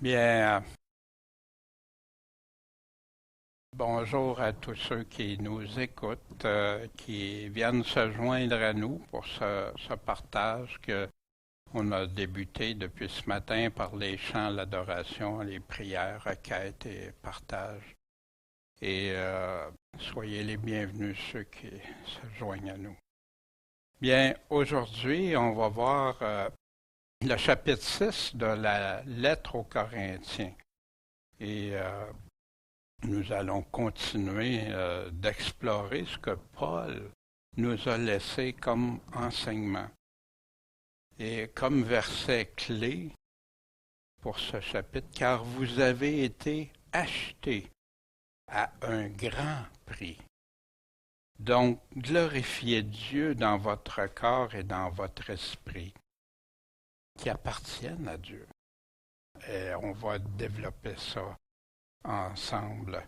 Bien, bonjour à tous ceux qui nous écoutent, qui viennent se joindre à nous pour ce partage que on a débuté depuis ce matin par les chants, l'adoration, les prières, requêtes et partages. Et soyez les bienvenus ceux qui se joignent à nous. Bien, aujourd'hui, on va voir le chapitre 6 de la lettre aux Corinthiens. Et nous allons continuer d'explorer ce que Paul nous a laissé comme enseignement. Et comme verset clé pour ce chapitre, car vous avez été achetés à un grand prix. Donc, glorifiez Dieu dans votre corps et dans votre esprit, qui appartiennent à Dieu. Et on va développer ça ensemble,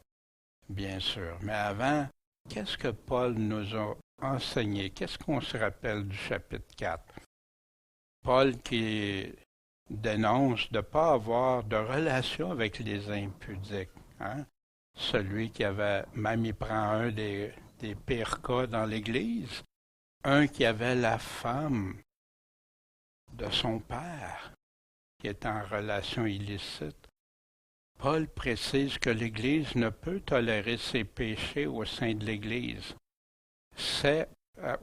bien sûr. Mais avant, qu'est-ce que Paul nous a enseigné? Qu'est-ce qu'on se rappelle du chapitre 4? Paul qui dénonce de ne pas avoir de relation avec les impudiques. Hein? Celui qui avait, même il prend un des pires cas dans l'Église, un qui avait la femme de son père, qui est en relation illicite. Paul précise que l'Église ne peut tolérer ses péchés au sein de l'Église. C'est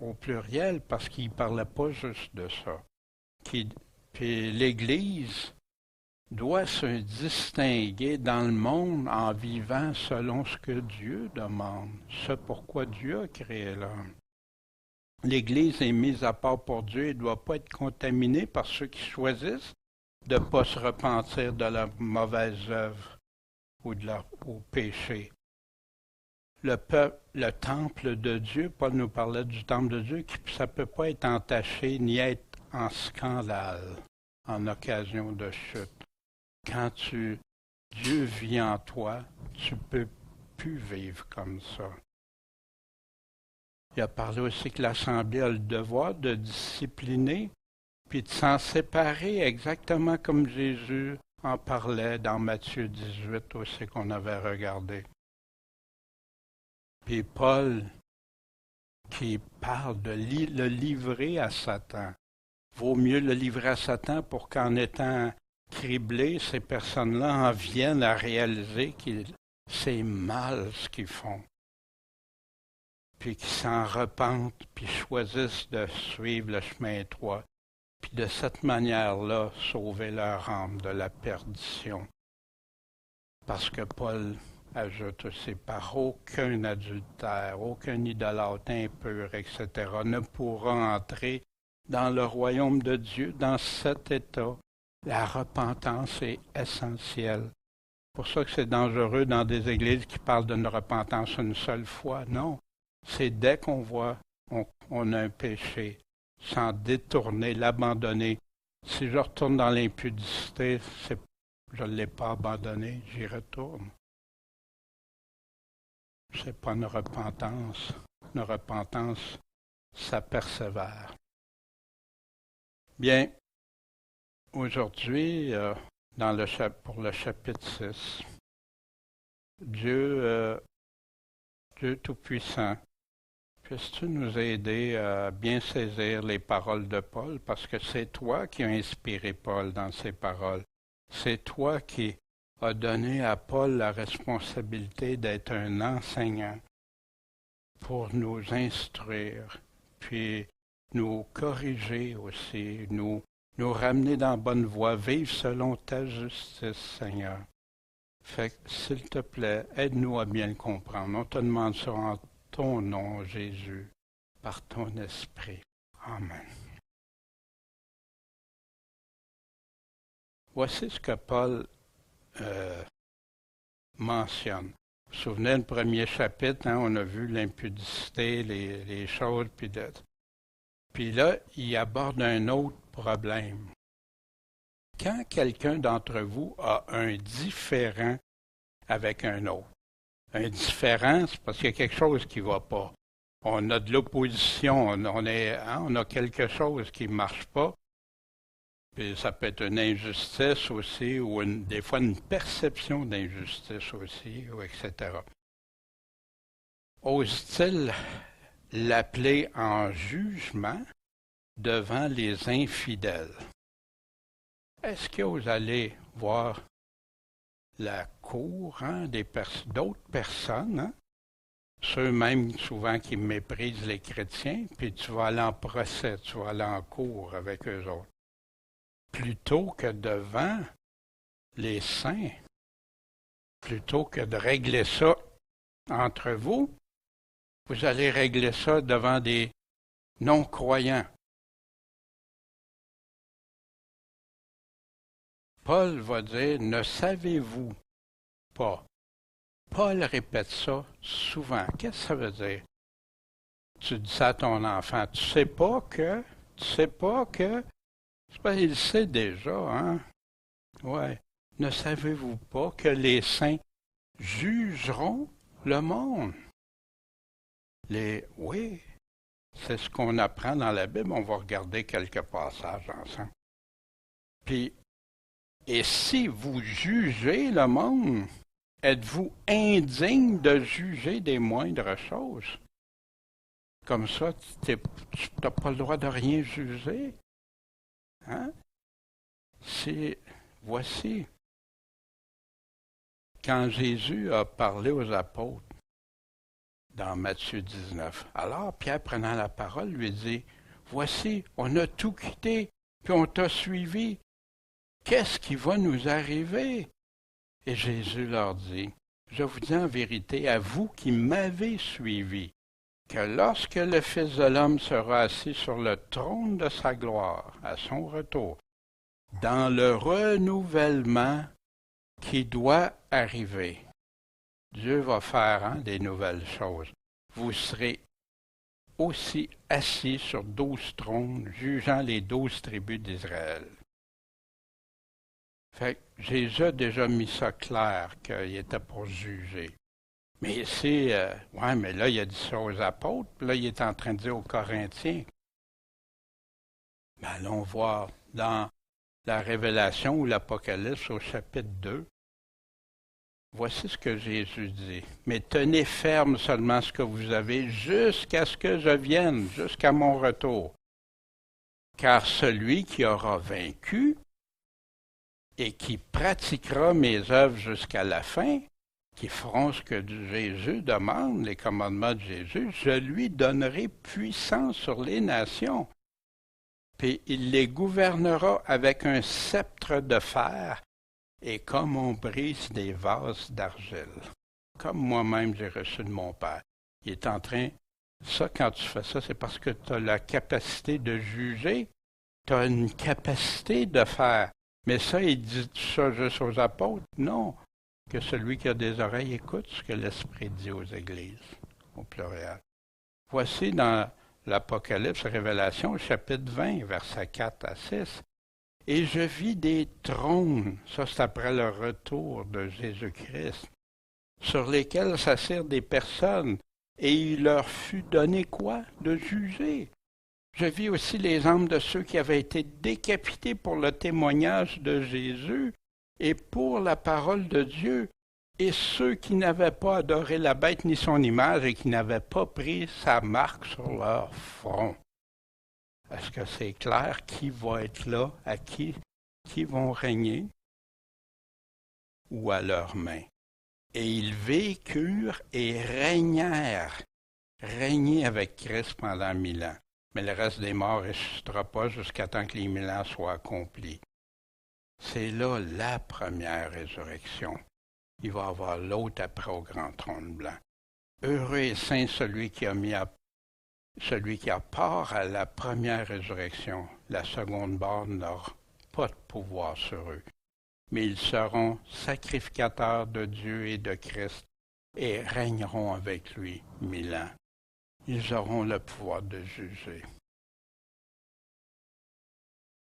au pluriel parce qu'il ne parlait pas juste de ça. Puis l'Église doit se distinguer dans le monde en vivant selon ce que Dieu demande, ce pourquoi Dieu a créé l'homme. L'Église est mise à part pour Dieu et ne doit pas être contaminée par ceux qui choisissent de ne pas se repentir de la mauvaise œuvre ou de leur péché. Le temple de Dieu, Paul nous parlait du temple de Dieu, ça ne peut pas être entaché ni être en scandale en occasion de chute. Quand Dieu vit en toi, tu ne peux plus vivre comme ça. Il a parlé aussi que l'Assemblée a le devoir de discipliner puis de s'en séparer exactement comme Jésus en parlait dans Matthieu 18 aussi qu'on avait regardé. Puis Paul qui parle de le livrer à Satan. Vaut mieux le livrer à Satan pour qu'en étant criblés, ces personnes-là en viennent à réaliser que c'est mal ce qu'ils font. Puis qu'ils s'en repentent, puis choisissent de suivre le chemin étroit. Puis de cette manière-là, sauver leur âme de la perdition. Parce que Paul ajoute aussi, par aucun adultère, aucun idolâtre impur, etc., ne pourra entrer dans le royaume de Dieu, dans cet état. La repentance est essentielle. C'est pour ça que c'est dangereux dans des églises qui parlent d'une repentance une seule fois. Non, c'est dès qu'on voit on a un péché, s'en détourner, l'abandonner. Si je retourne dans l'impudicité, je ne l'ai pas abandonné, j'y retourne. C'est pas une repentance. Une repentance, ça persévère. Bien, aujourd'hui, pour le chapitre 6, Dieu Tout-Puissant, puisses-tu nous aider à bien saisir les paroles de Paul, parce que c'est toi qui as inspiré Paul dans ses paroles. C'est toi qui as donné à Paul la responsabilité d'être un enseignant pour nous instruire, puis nous corriger aussi, nous ramener dans la bonne voie, vivre selon ta justice, Seigneur. Fait que, s'il te plaît, aide-nous à bien le comprendre. On te demande ça en ton nom, Jésus, par ton esprit. Amen. Voici ce que Paul mentionne. Vous vous souvenez, le premier chapitre, on a vu l'impudicité, les choses, puis là, il aborde un autre problème. Quand quelqu'un d'entre vous a un différend avec un autre, un différend, c'est parce qu'il y a quelque chose qui ne va pas. On a de l'opposition, on a quelque chose qui ne marche pas. Puis ça peut être une injustice aussi, ou des fois une perception d'injustice aussi, ou etc. Ose-t-il l'appeler en jugement devant les infidèles? Est-ce que vous allez voir la cour d'autres personnes, ceux même souvent qui méprisent les chrétiens, puis tu vas aller en procès, tu vas aller en cour avec eux autres, plutôt que devant les saints, plutôt que de régler ça entre vous, vous allez régler ça devant des non-croyants. Paul va dire, ne savez-vous pas? Paul répète ça souvent. Qu'est-ce que ça veut dire? Tu dis ça à ton enfant. Tu sais pas que, il sait déjà, hein? Ouais. Ne savez-vous pas que les saints jugeront le monde? Oui, c'est ce qu'on apprend dans la Bible. On va regarder quelques passages ensemble. Puis, et si vous jugez le monde, êtes-vous indigne de juger des moindres choses? Comme ça, tu n'as pas le droit de rien juger. Hein? Voici, quand Jésus a parlé aux apôtres dans Matthieu 19, alors Pierre, prenant la parole, lui dit, voici, on a tout quitté, puis on t'a suivi. Qu'est-ce qui va nous arriver? Et Jésus leur dit, je vous dis en vérité, à vous qui m'avez suivi, que lorsque le Fils de l'homme sera assis sur le trône de sa gloire, à son retour, dans le renouvellement qui doit arriver, Dieu va faire des nouvelles choses. Vous serez aussi assis sur 12 trônes, jugeant les 12 tribus d'Israël. Fait que Jésus a déjà mis ça clair qu'il était pour juger. Mais ici, mais là, il a dit ça aux apôtres, puis là, il est en train de dire aux Corinthiens. Mais allons voir dans la Révélation ou l'Apocalypse au chapitre 2. Voici ce que Jésus dit. Mais tenez ferme seulement ce que vous avez jusqu'à ce que je vienne, jusqu'à mon retour. Car celui qui aura vaincu et qui pratiquera mes œuvres jusqu'à la fin, qui feront ce que Jésus demande, les commandements de Jésus, je lui donnerai puissance sur les nations. Puis il les gouvernera avec un sceptre de fer, et comme on brise des vases d'argile. Comme moi-même j'ai reçu de mon Père. Il est en train, ça quand tu fais ça, c'est parce que tu as la capacité de juger, tu as une capacité de faire. Mais ça, il dit ça juste aux apôtres? Non. Que celui qui a des oreilles écoute ce que l'Esprit dit aux églises, au pluriel. Voici dans l'Apocalypse, Révélation, chapitre 20, versets 4 à 6. Et je vis des trônes, ça c'est après le retour de Jésus-Christ, sur lesquels s'assirent des personnes, et il leur fut donné quoi? De juger. Je vis aussi les âmes de ceux qui avaient été décapités pour le témoignage de Jésus et pour la parole de Dieu, et ceux qui n'avaient pas adoré la bête ni son image et qui n'avaient pas pris sa marque sur leur front. Est-ce que c'est clair qui va être là, à qui vont régner? Ou à leurs mains. Et ils vécurent et régnèrent, régner avec Christ pendant 1000 ans. Mais le reste des morts ne ressuscitera pas jusqu'à temps que les 1000 ans soient accomplis. C'est là la première résurrection. Il va y avoir l'autre après au grand trône blanc. Heureux et saint celui qui a part à la première résurrection. La seconde borne n'aura pas de pouvoir sur eux. Mais ils seront sacrificateurs de Dieu et de Christ et régneront avec lui 1000 ans. Ils auront le pouvoir de juger.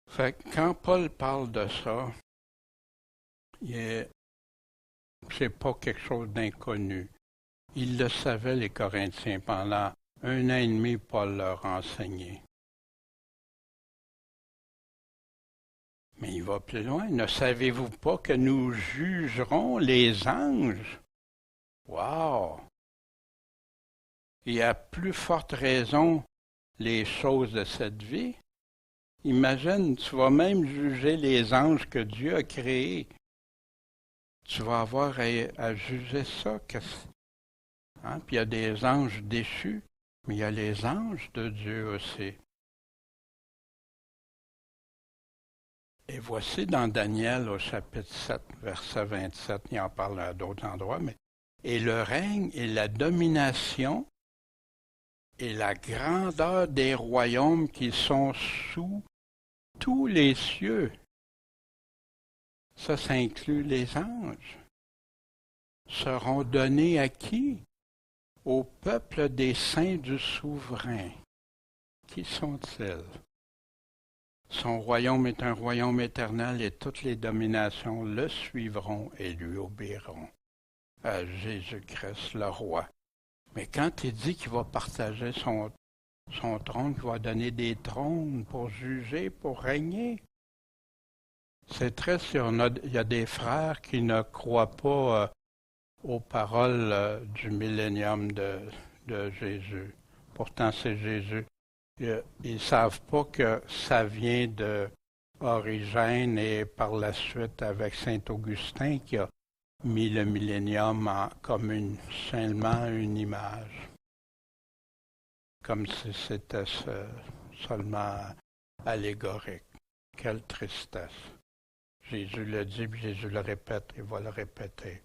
Fait que quand Paul parle de ça, c'est pas quelque chose d'inconnu. Ils le savaient, les Corinthiens, pendant 1 an et demi, Paul leur a enseigné. Mais il va plus loin. Ne savez-vous pas que nous jugerons les anges? Wow! Et à plus forte raison, les choses de cette vie. Imagine, tu vas même juger les anges que Dieu a créés. Tu vas avoir à juger ça. Hein? Puis il y a des anges déchus, mais il y a les anges de Dieu aussi. Et voici dans Daniel au chapitre 7, verset 27, il en parle à d'autres endroits, mais et le règne et la domination et la grandeur des royaumes qui sont sous tous les cieux. Ça inclut les anges. Seront donnés à qui? Au peuple des saints du souverain. Qui sont-ils? Son royaume est un royaume éternel et toutes les dominations le suivront et lui obéiront. À Jésus-Christ le roi. Mais quand il dit qu'il va partager son trône, qu'il va donner des trônes pour juger, pour régner, c'est triste, il y a des frères qui ne croient pas aux paroles du millénium de Jésus. Pourtant, c'est Jésus. Ils ne savent pas que ça vient de Origène et par la suite avec Saint-Augustin qui a mis le millénium comme seulement une image. Comme si c'était seulement allégorique. Quelle tristesse. Jésus le dit, puis Jésus le répète, il va le répéter.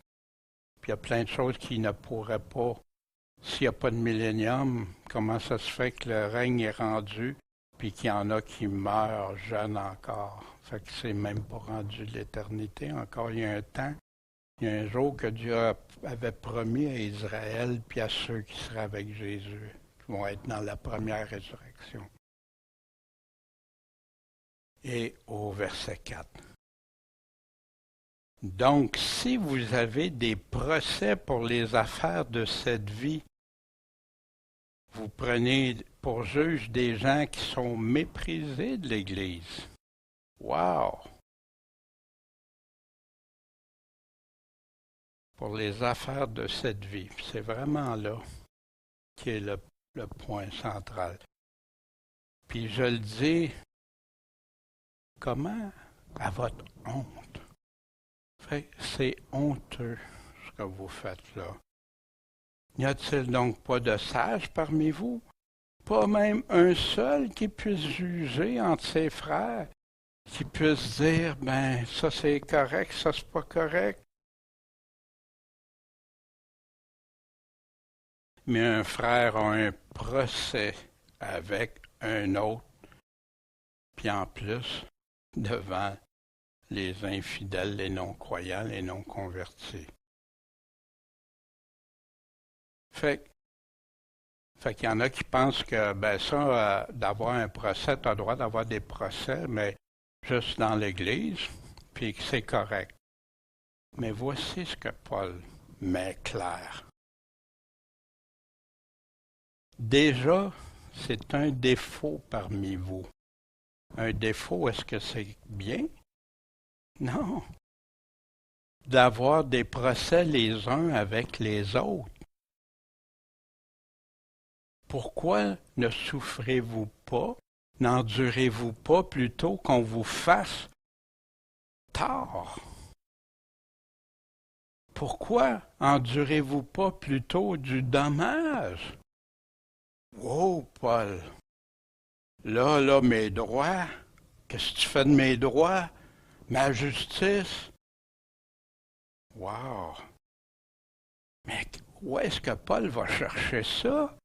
Puis il y a plein de choses qui ne pourraient pas. S'il n'y a pas de millénium, comment ça se fait que le règne est rendu, puis qu'il y en a qui meurent jeunes encore? Fait que c'est même pas rendu l'éternité. Encore, il y a un temps, il y a un jour que Dieu avait promis à Israël, puis à ceux qui seraient avec Jésus, qui vont être dans la première résurrection. Et au verset 4. Donc, si vous avez des procès pour les affaires de cette vie, vous prenez pour juge des gens qui sont méprisés de l'Église. Wow! Pour les affaires de cette vie. C'est vraiment là qui est le point central. Puis je le dis, comment? À votre honte. C'est honteux ce que vous faites là. N'y a-t-il donc pas de sages parmi vous? Pas même un seul qui puisse juger entre ses frères, qui puisse dire, ben, ça c'est correct, ça c'est pas correct. Mais un frère a un procès avec un autre, puis en plus, devant les infidèles, les non-croyants, les non-convertis. Fait qu'il y en a qui pensent que ben ça, d'avoir un procès, tu as le droit d'avoir des procès, mais juste dans l'Église, puis que c'est correct. Mais voici ce que Paul met clair. Déjà, c'est un défaut parmi vous. Un défaut, est-ce que c'est bien? Non. D'avoir des procès les uns avec les autres. Pourquoi ne souffrez-vous pas, n'endurez-vous pas plutôt qu'on vous fasse tort? Pourquoi endurez-vous pas plutôt du dommage? Oh, Paul, là, mes droits, qu'est-ce que tu fais de mes droits? Ma justice? Wow! Mais où est-ce que Paul va chercher ça?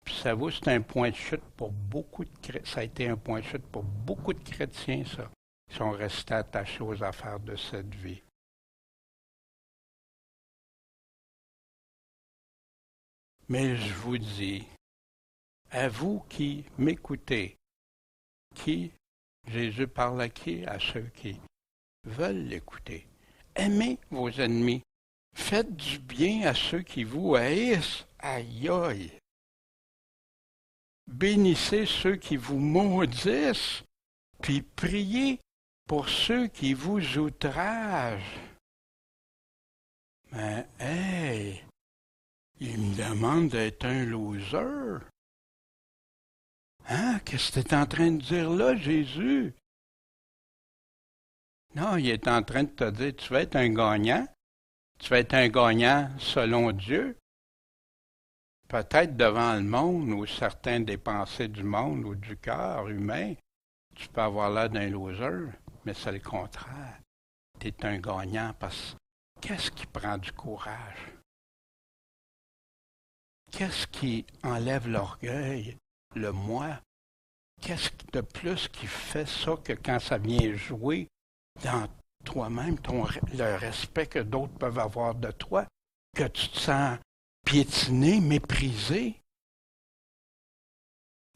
Puis ça vaut, c'est un point de chute pour beaucoup de chrétiens. Ça a été un point de chute pour beaucoup de chrétiens, ça. Ils sont restés attachés aux affaires de cette vie. Mais je vous dis, à vous qui m'écoutez, qui, Jésus parle à qui? À ceux qui veulent l'écouter. Aimez vos ennemis. Faites du bien à ceux qui vous haïssent. Aïe aïe. Bénissez ceux qui vous maudissent. Puis priez pour ceux qui vous outragent. Mais, hey, il me demande d'être un loser. Hein? Qu'est-ce que tu es en train de dire là, Jésus? Non, il est en train de te dire, tu vas être un gagnant. Tu vas être un gagnant selon Dieu. Peut-être devant le monde ou certains des pensées du monde ou du cœur humain, tu peux avoir l'air d'un loser, mais c'est le contraire. Tu es un gagnant parce que qu'est-ce qui prend du courage? Qu'est-ce qui enlève l'orgueil, le moi? Qu'est-ce de plus qui fait ça que quand ça vient jouer dans toi-même, le respect que d'autres peuvent avoir de toi, que tu te sens piétiné, méprisé?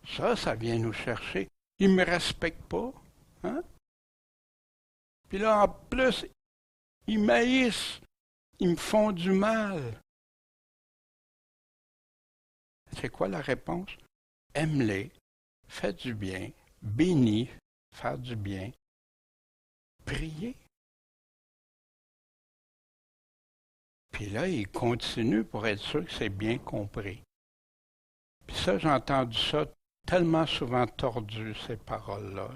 Ça vient nous chercher. Ils ne me respectent pas. Hein? Puis là, en plus, ils m'haïssent. Ils me font du mal. C'est quoi la réponse? Aime-les, fais du bien, bénis, faire du bien, priez. Puis là, il continue pour être sûr que c'est bien compris. Puis ça, j'ai entendu ça tellement souvent tordu, ces paroles-là,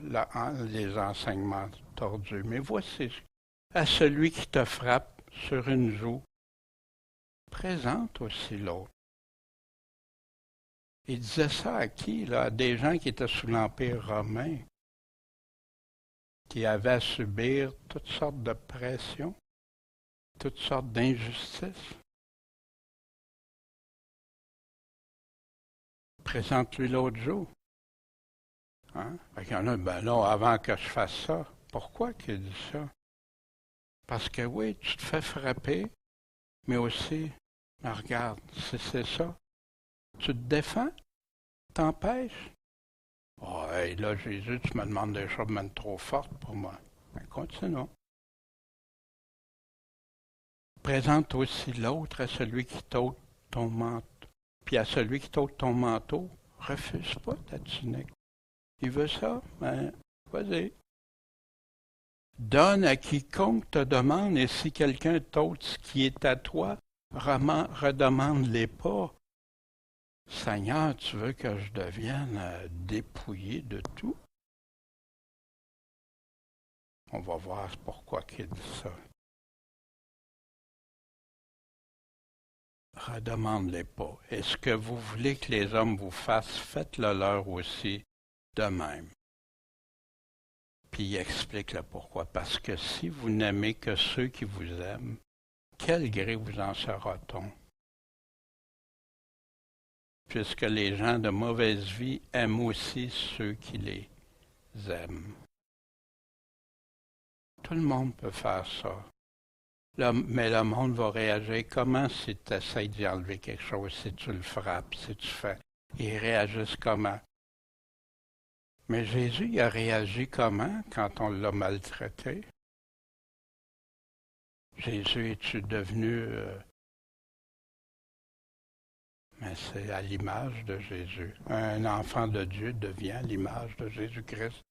les enseignements tordus. Mais voici, à celui qui te frappe sur une joue, présente aussi l'autre. Il disait ça à qui, là? À des gens qui étaient sous l'Empire romain, qui avaient à subir toutes sortes de pressions, toutes sortes d'injustices. Présente-lui l'autre jour. Hein? Fait qu'il y en a, ben non, avant que je fasse ça, pourquoi qu'il dit ça? Parce que oui, tu te fais frapper, mais aussi, mais regarde, c'est ça. Tu te défends, t'empêches. Oh, hey, là, Jésus, tu me demandes des choses même trop fortes pour moi. Ben, continuons. Présente aussi l'autre à celui qui t'ôte ton manteau. Puis à celui qui t'ôte ton manteau, refuse pas ta tunique. Il veut ça? Ben, vas-y. Donne à quiconque te demande, et si quelqu'un t'ôte ce qui est à toi, redemande-les pas. Seigneur, tu veux que je devienne dépouillé de tout? On va voir pourquoi il dit ça. Redemande-les pas. Et ce que vous voulez que les hommes vous fassent, faites-le leur aussi de même. Puis il explique le pourquoi. Parce que si vous n'aimez que ceux qui vous aiment, quel gré vous en sera-t-on? Puisque les gens de mauvaise vie aiment aussi ceux qui les aiment. Tout le monde peut faire ça. Mais le monde va réagir comment si tu essaies d'y enlever quelque chose, si tu le frappes, si tu fais. Ils réagissent comment? Mais Jésus, il a réagi comment quand on l'a maltraité? Jésus, es-tu devenu... mais c'est à l'image de Jésus. Un enfant de Dieu devient l'image de Jésus-Christ.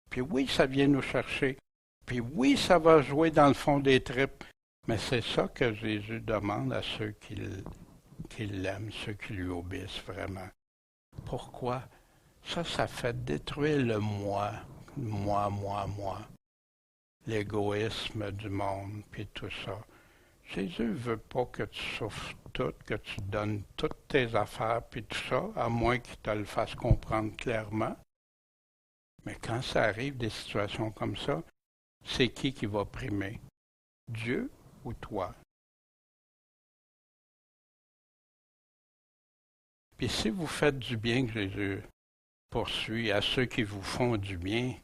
Puis oui, ça vient nous chercher. Puis oui, ça va jouer dans le fond des tripes. Mais c'est ça que Jésus demande à ceux qui l'aiment, ceux qui lui obéissent vraiment. Pourquoi? Ça fait détruire le moi, moi. L'égoïsme du monde, puis tout ça. Jésus ne veut pas que tu souffres tout, que tu donnes toutes tes affaires, puis tout ça, à moins qu'il te le fasse comprendre clairement. Mais quand ça arrive, des situations comme ça, c'est qui va primer? Dieu ou toi? Puis si vous faites du bien que Jésus poursuit à ceux qui vous font du bien,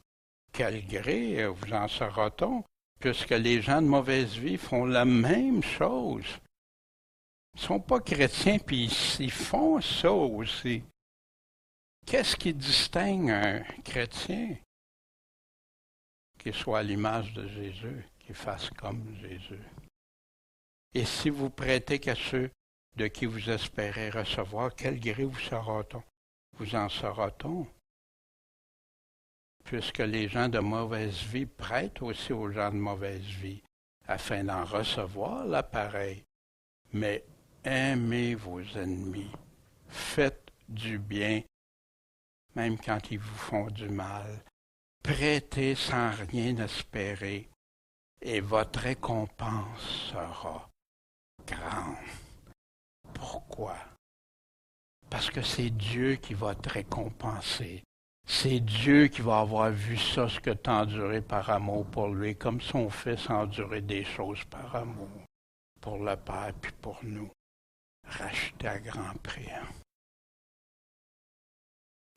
quel gré vous en sera-t-on? Puisque les gens de mauvaise vie font la même chose. Ils ne sont pas chrétiens, puis ils font ça aussi. Qu'est-ce qui distingue un chrétien? Qu'il soit à l'image de Jésus, qu'il fasse comme Jésus. Et si vous prêtez qu'à ceux de qui vous espérez recevoir, quel gré vous sera-t-on? Vous en sera-t-on? puisque les gens de mauvaise vie prêtent aussi aux gens de mauvaise vie, afin d'en recevoir l'appareil. Mais aimez vos ennemis, faites du bien, même quand ils vous font du mal. Prêtez sans rien espérer, et votre récompense sera grande. Pourquoi? Parce que c'est Dieu qui va te récompenser. C'est Dieu qui va avoir vu ça, ce que tu as enduré par amour pour lui, comme son Fils a enduré des choses par amour pour le Père puis pour nous, racheté à grand prix.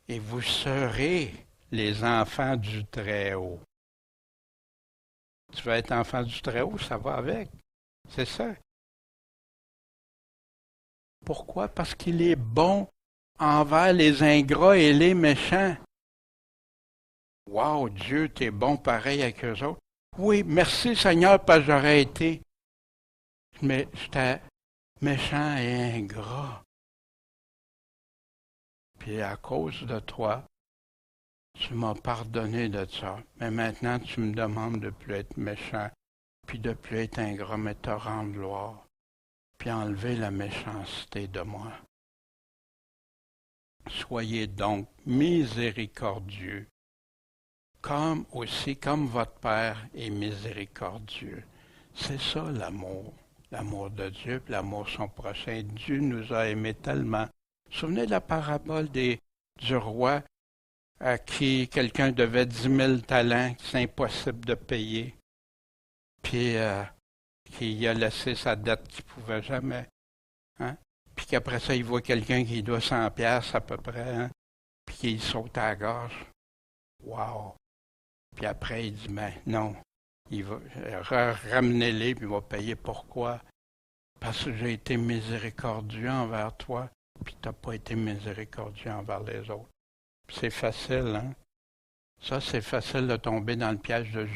Et vous serez les enfants du Très-Haut. Tu veux être enfant du Très-Haut, ça va avec. C'est ça. Pourquoi? Parce qu'il est bon envers les ingrats et les méchants. Wow, Dieu, t'es bon pareil avec eux autres. Oui, merci Seigneur, parce que j'aurais été. Mais j'étais méchant et ingrat. Puis à cause de toi, tu m'as pardonné de ça. Mais maintenant, tu me demandes de ne plus être méchant, puis de ne plus être ingrat, mais te rendre gloire, puis enlever la méchanceté de moi. Soyez donc miséricordieux, comme votre Père est miséricordieux. C'est ça l'amour. L'amour de Dieu, puis l'amour de son prochain. Dieu nous a aimés tellement. Vous vous souvenez de la parabole du roi à qui quelqu'un devait 10 000 talents, que c'est impossible de payer, puis qui a laissé sa dette qu'il ne pouvait jamais. Hein? Puis qu'après ça, il voit quelqu'un qui doit 100 piastres à peu près, hein? Puis qu'il saute à la gorge. Wow! Puis après, il dit, mais non, il va ramener-les, puis il va payer. Pourquoi? Parce que j'ai été miséricordieux envers toi, puis tu n'as pas été miséricordieux envers les autres. C'est facile, hein? Ça, c'est facile de tomber dans le piège de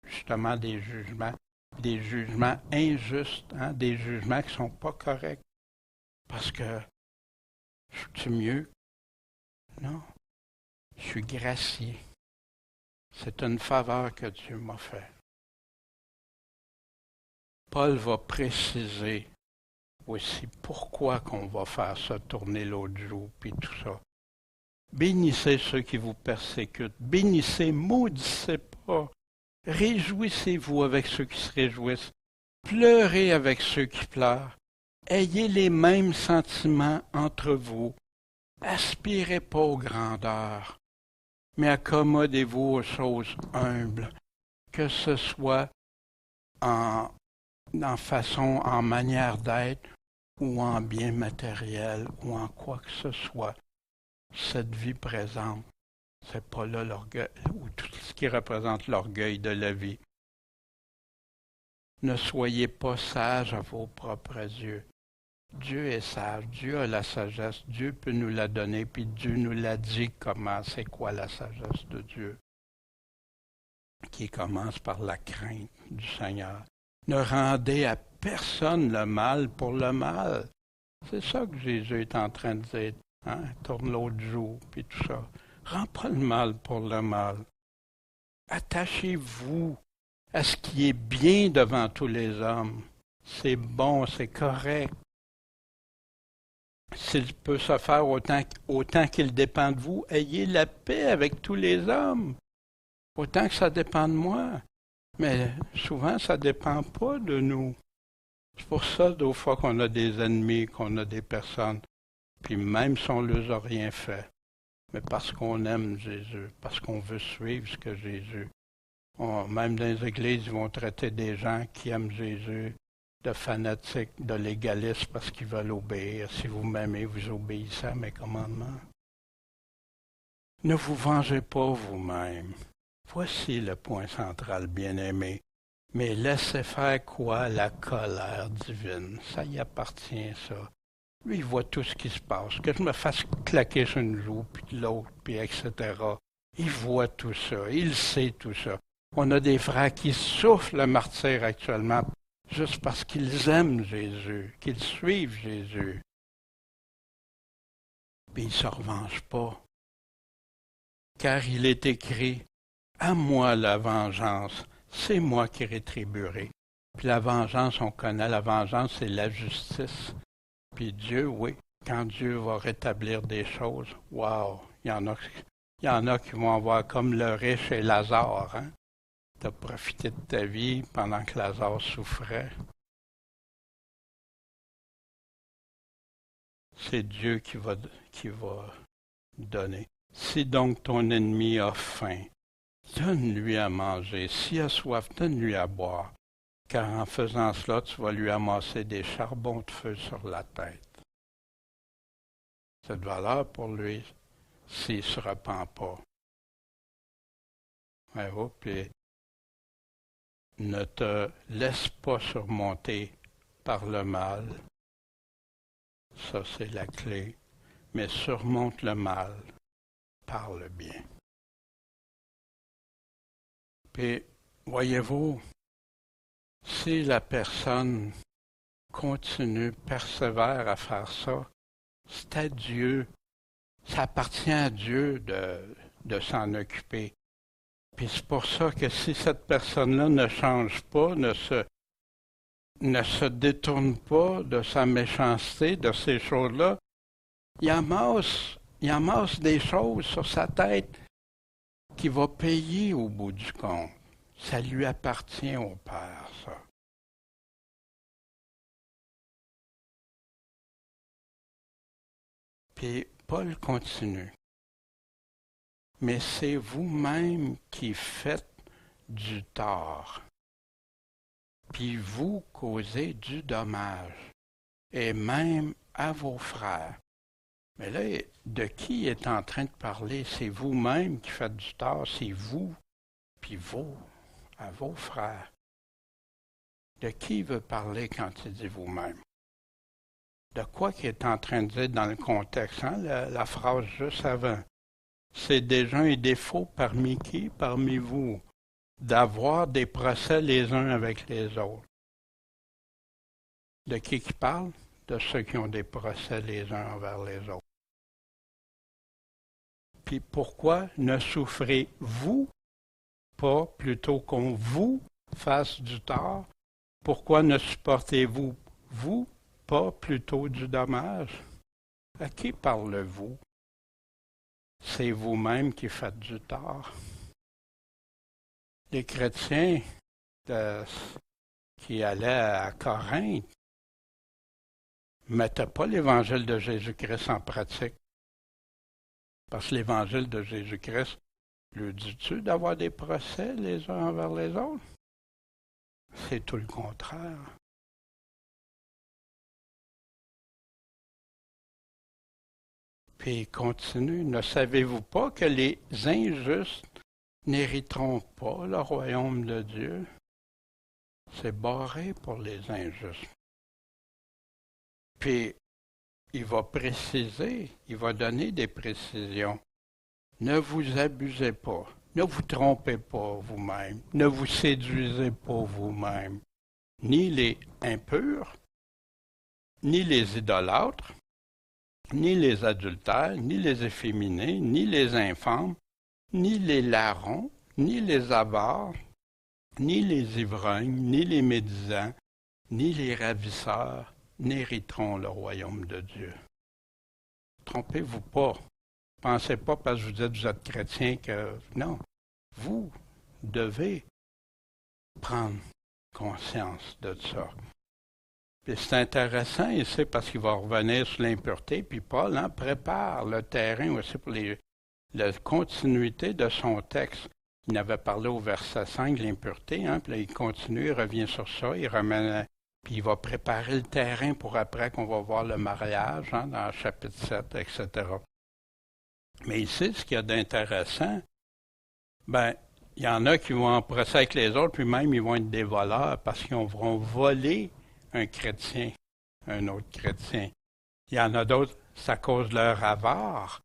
justement des jugements injustes, hein? Des jugements qui ne sont pas corrects. Parce que je suis mieux? Non. Je suis gracié. C'est une faveur que Dieu m'a faite. Paul va préciser aussi pourquoi qu'on va faire ça, tourner l'autre jour, puis tout ça. Bénissez ceux qui vous persécutent. Bénissez, maudissez pas. Réjouissez-vous avec ceux qui se réjouissent. Pleurez avec ceux qui pleurent. Ayez les mêmes sentiments entre vous. Aspirez pas aux grandeurs, mais accommodez-vous aux choses humbles, que ce soit en façon, en manière d'être, ou en bien matériel, ou en quoi que ce soit. Cette vie présente, c'est pas là l'orgueil, ou tout ce qui représente l'orgueil de la vie. Ne soyez pas sages à vos propres yeux. Dieu est sage, Dieu a la sagesse, Dieu peut nous la donner, puis Dieu nous l'a dit comment, c'est quoi la sagesse de Dieu, qui commence par la crainte du Seigneur. Ne rendez à personne le mal pour le mal. C'est ça que Jésus est en train de dire. Hein? Tourne l'autre jour, puis tout ça. Rends pas le mal pour le mal. Attachez-vous à ce qui est bien devant tous les hommes. C'est bon, c'est correct. S'il peut se faire autant qu'il dépend de vous, ayez la paix avec tous les hommes. Autant que ça dépend de moi. Mais souvent, ça ne dépend pas de nous. C'est pour ça, des fois, qu'on a des ennemis, qu'on a des personnes. Puis même si on ne leur a rien fait, mais parce qu'on aime Jésus, parce qu'on veut suivre ce que Jésus. Même dans les églises, ils vont traiter des gens qui aiment Jésus de fanatiques, de légalistes parce qu'ils veulent obéir. Si vous m'aimez, vous obéissez à mes commandements. Ne vous vengez pas vous-même. Voici le point central, bien-aimé. Mais laissez faire quoi? La colère divine. Ça y appartient, ça. Lui, il voit tout ce qui se passe. Que je me fasse claquer sur une joue, puis l'autre, puis etc. Il voit tout ça. Il sait tout ça. On a des frères qui souffrent le martyre actuellement juste parce qu'ils aiment Jésus, qu'ils suivent Jésus. Puis ils ne se revengent pas. Car il est écrit, à moi la vengeance, c'est moi qui rétribuerai. Puis la vengeance, on connaît, la vengeance, c'est la justice. Puis Dieu, oui, quand Dieu va rétablir des choses, wow, il y en a qui vont avoir comme le riche et Lazare, hein? Tu as profité de ta vie pendant que Lazare souffrait. C'est Dieu qui va donner. Si donc ton ennemi a faim, donne-lui à manger. S'il a soif, donne-lui à boire. Car en faisant cela, tu vas lui amasser des charbons de feu sur la tête. Cette valeur pour lui, s'il ne se repent pas. Puis ne te laisse pas surmonter par le mal. Ça, c'est la clé. Mais surmonte le mal par le bien. Puis, voyez-vous, si la personne continue, persévère à faire ça, c'est à Dieu. Ça appartient à Dieu de s'en occuper. Puis c'est pour ça que si cette personne-là ne change pas, ne se détourne pas de sa méchanceté, de ces choses-là, il amasse des choses sur sa tête qu'il va payer au bout du compte. Ça lui appartient au Père, ça. Puis Paul continue. Mais c'est vous-même qui faites du tort, puis vous causez du dommage, et même à vos frères. Mais là, de qui est en train de parler? C'est vous-même qui faites du tort, c'est vous, puis à vos frères. De qui il veut parler quand il dit vous-même? De quoi qu'il est en train de dire dans le contexte, hein? La phrase juste avant. C'est déjà un défaut parmi qui? Parmi vous. D'avoir des procès les uns avec les autres. De qui parle? De ceux qui ont des procès les uns envers les autres. Puis pourquoi ne souffrez-vous pas plutôt qu'on vous fasse du tort? Pourquoi ne supportez-vous, vous, pas plutôt du dommage? À qui parlez-vous? C'est vous-même qui faites du tort. Les chrétiens qui allaient à Corinthe ne mettaient pas l'évangile de Jésus-Christ en pratique. Parce que l'évangile de Jésus-Christ, lui dis-tu d'avoir des procès les uns envers les autres? C'est tout le contraire. Puis il continue, ne savez-vous pas que les injustes n'hériteront pas le royaume de Dieu? C'est barré pour les injustes. Puis il va préciser, il va donner des précisions. Ne vous abusez pas, ne vous trompez pas vous-même, ne vous séduisez pas vous-même, ni les impurs, ni les idolâtres, ni les adultères, ni les efféminés, ni les infâmes, ni les larrons, ni les avares, ni les ivrognes, ni les médisants, ni les ravisseurs n'hériteront le royaume de Dieu. Trompez-vous pas. Pensez pas parce que vous dites que vous êtes chrétien que... Non. Vous devez prendre conscience de ça. Puis c'est intéressant ici parce qu'il va revenir sur l'impureté, puis Paul prépare le terrain aussi pour la continuité de son texte. Il avait parlé au verset 5 de l'impureté, puis là, il continue, il revient sur ça, il ramène, puis il va préparer le terrain pour après qu'on va voir le mariage, dans le chapitre 7, etc. Mais ici, ce qu'il y a d'intéressant, il y en a qui vont en procès avec les autres, puis même ils vont être des voleurs parce qu'ils vont voler un chrétien, un autre chrétien. Il y en a d'autres, c'est à cause de leur avare.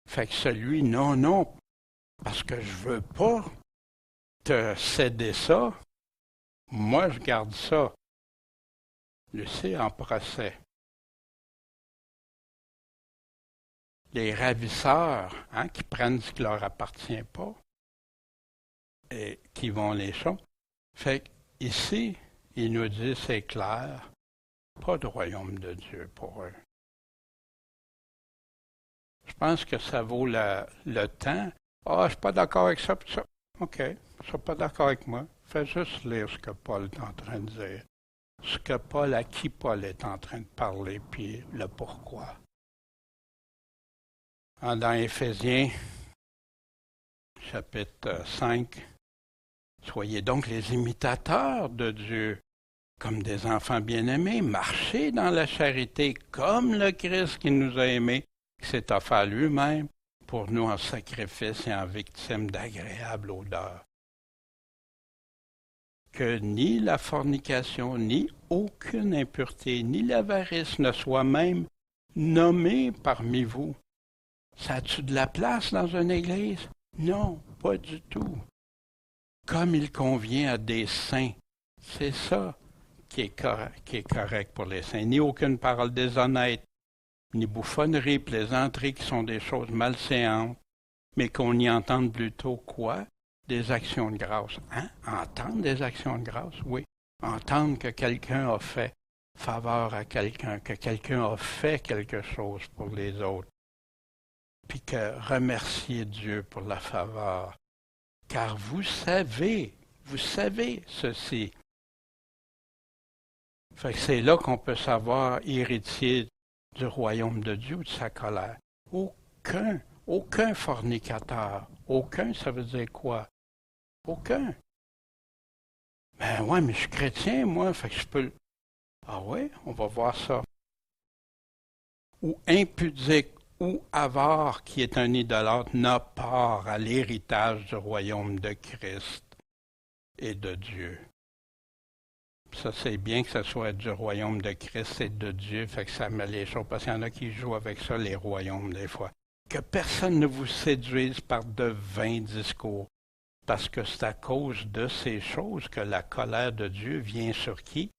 Fait que celui, non, parce que je veux pas te céder ça, moi je garde ça. Le c'est en procès. Les ravisseurs, qui prennent ce qui leur appartient pas. et qui vont les choses. Fait ici, il nous dit, c'est clair, pas de royaume de Dieu pour eux. Je pense que ça vaut le temps. Ah, je suis pas d'accord avec ça, ça. OK, je suis pas d'accord avec moi. Fais juste lire ce que Paul est en train de dire. Ce que Paul, à qui Paul est en train de parler, puis le pourquoi. Dans Éphésiens, chapitre 5, soyez donc les imitateurs de Dieu, comme des enfants bien-aimés, marchez dans la charité, comme le Christ qui nous a aimés, qui s'est offert lui-même pour nous en sacrifice et en victime d'agréable odeur. Que ni la fornication, ni aucune impureté, ni l'avarice ne soient même nommés parmi vous. Ça a-tu de la place dans une église? Non, pas du tout. Comme il convient à des saints. C'est ça qui est correct pour les saints. Ni aucune parole déshonnête, ni bouffonnerie, plaisanterie, qui sont des choses malséantes, mais qu'on y entende plutôt quoi? Des actions de grâce. Hein? Entendre des actions de grâce? Oui. Entendre que quelqu'un a fait faveur à quelqu'un, que quelqu'un a fait quelque chose pour les autres. Puis que remercier Dieu pour la faveur. Car vous savez ceci. Fait que c'est là qu'on peut savoir héritier du royaume de Dieu, de sa colère. Aucun fornicateur. Aucun, ça veut dire quoi? Aucun. Ben ouais, mais je suis chrétien, moi, fait que je peux... Ah ouais, on va voir ça. Ou impudique, ou avare, qui est un idolâtre, n'a part à l'héritage du royaume de Christ et de Dieu. Ça, c'est bien que ce soit du royaume de Christ et de Dieu, fait que ça met les choses, parce qu'il y en a qui jouent avec ça, les royaumes, des fois. Que personne ne vous séduise par de vains discours, parce que c'est à cause de ces choses que la colère de Dieu vient sur qui?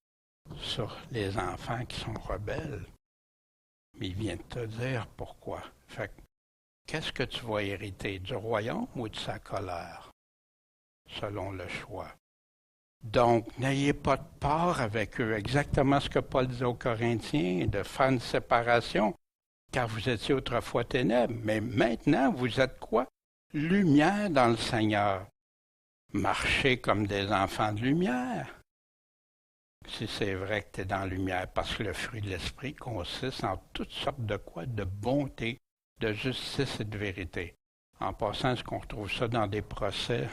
Sur les enfants qui sont rebelles. Mais il vient de te dire pourquoi. Fait que, qu'est-ce que tu vas hériter, du royaume ou de sa colère? Selon le choix. Donc, n'ayez pas de part avec eux. Exactement ce que Paul dit aux Corinthiens, de faire une séparation, car vous étiez autrefois ténèbres, mais maintenant vous êtes quoi? Lumière dans le Seigneur. Marchez comme des enfants de lumière. Si c'est vrai que tu es dans la lumière, parce que le fruit de l'esprit consiste en toutes sortes de quoi? De bonté, de justice et de vérité. En passant, est-ce qu'on retrouve ça dans des procès?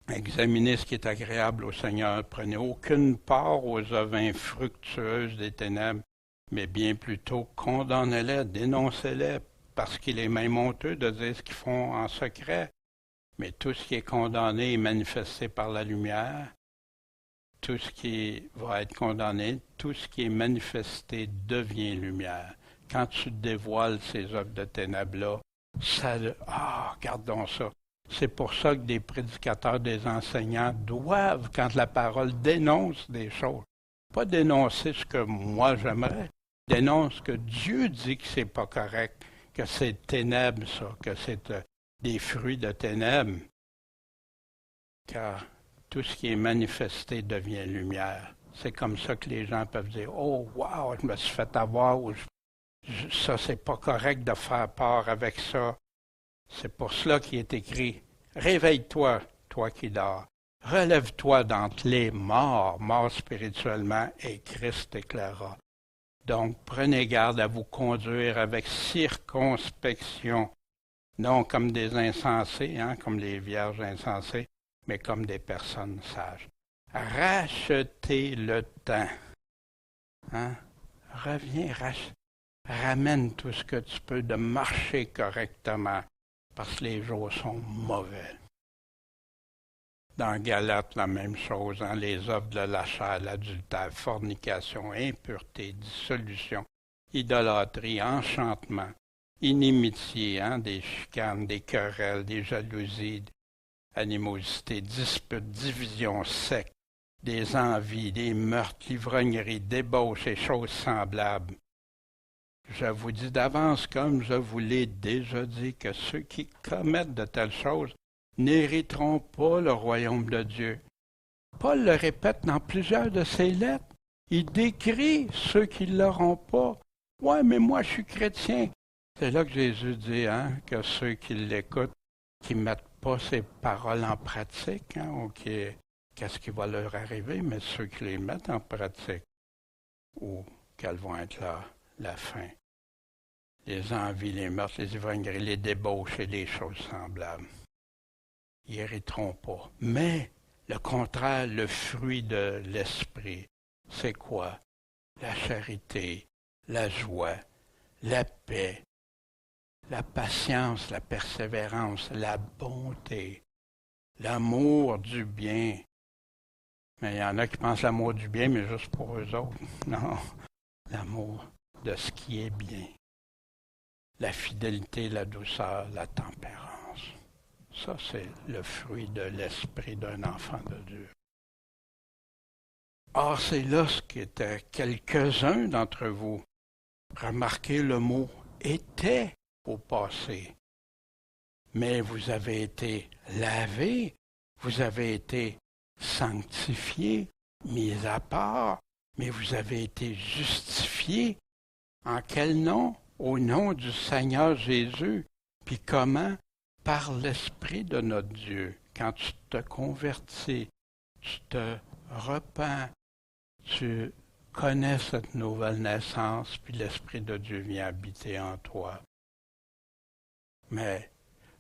Examinez ce qui est agréable au Seigneur. Prenez aucune part aux œuvres infructueuses des ténèbres, mais bien plutôt condamnez-les, dénoncez-les, parce qu'il est même honteux de dire ce qu'ils font en secret. Mais tout ce qui est condamné est manifesté par la lumière. Tout ce qui va être condamné, tout ce qui est manifesté devient lumière. Quand tu dévoiles ces œuvres de ténèbres-là, regardons ça. C'est pour ça que des prédicateurs, des enseignants doivent, quand la parole dénonce des choses, pas dénoncer ce que moi j'aimerais, dénonce ce que Dieu dit que c'est pas correct, que c'est ténèbres, ça, que c'est des fruits de ténèbres. Car tout ce qui est manifesté devient lumière. C'est comme ça que les gens peuvent dire, oh, wow, je me suis fait avoir, ou ça, c'est pas correct de faire part avec ça. C'est pour cela qu'il est écrit, réveille-toi, toi qui dors. Relève-toi d'entre les morts, morts spirituellement, et Christ t'éclairera. Donc, prenez garde à vous conduire avec circonspection, non comme des insensés, comme les vierges insensées, mais comme des personnes sages. Rachetez le temps. Reviens, ramène tout ce que tu peux de marcher correctement, parce que les jours sont mauvais. Dans Galates, la même chose, les œuvres de la chair, l'adultère, fornication, impureté, dissolution, idolâtrie, enchantement, inimitié, des chicanes, des querelles, des jalousies, animosité, disputes, divisions, sectes, des envies, des meurtres, l'ivrognerie, débauches et choses semblables. Je vous dis d'avance, comme je vous l'ai déjà dit, que ceux qui commettent de telles choses n'hériteront pas le royaume de Dieu. Paul le répète dans plusieurs de ses lettres. Il décrit ceux qui ne l'auront pas. Ouais, mais moi, je suis chrétien. C'est là que Jésus dit que ceux qui l'écoutent, qui ne mettent pas ses paroles en pratique, ou qu'est-ce qui va leur arriver, mais ceux qui les mettent en pratique, ou quelles vont être la fin. Les envies, les meurtres, les ivrogneries, les débauches et les choses semblables. Ils n'hériteront pas. Mais, le contraire, le fruit de l'esprit, c'est quoi? La charité, la joie, la paix, la patience, la persévérance, la bonté, l'amour du bien. Mais il y en a qui pensent l'amour du bien, mais juste pour eux autres. Non, l'amour de ce qui est bien. La fidélité, la douceur, la tempérance. Ça, c'est le fruit de l'esprit d'un enfant de Dieu. Or, c'est là ce qu'étaient quelques-uns d'entre vous. Remarquez le mot « était » au passé. Mais vous avez été lavés, vous avez été sanctifiés, mis à part, mais vous avez été justifiés. En quel nom? Au nom du Seigneur Jésus. Puis comment? Par l'Esprit de notre Dieu. Quand tu te convertis, tu te repens, tu connais cette nouvelle naissance, puis l'Esprit de Dieu vient habiter en toi. Mais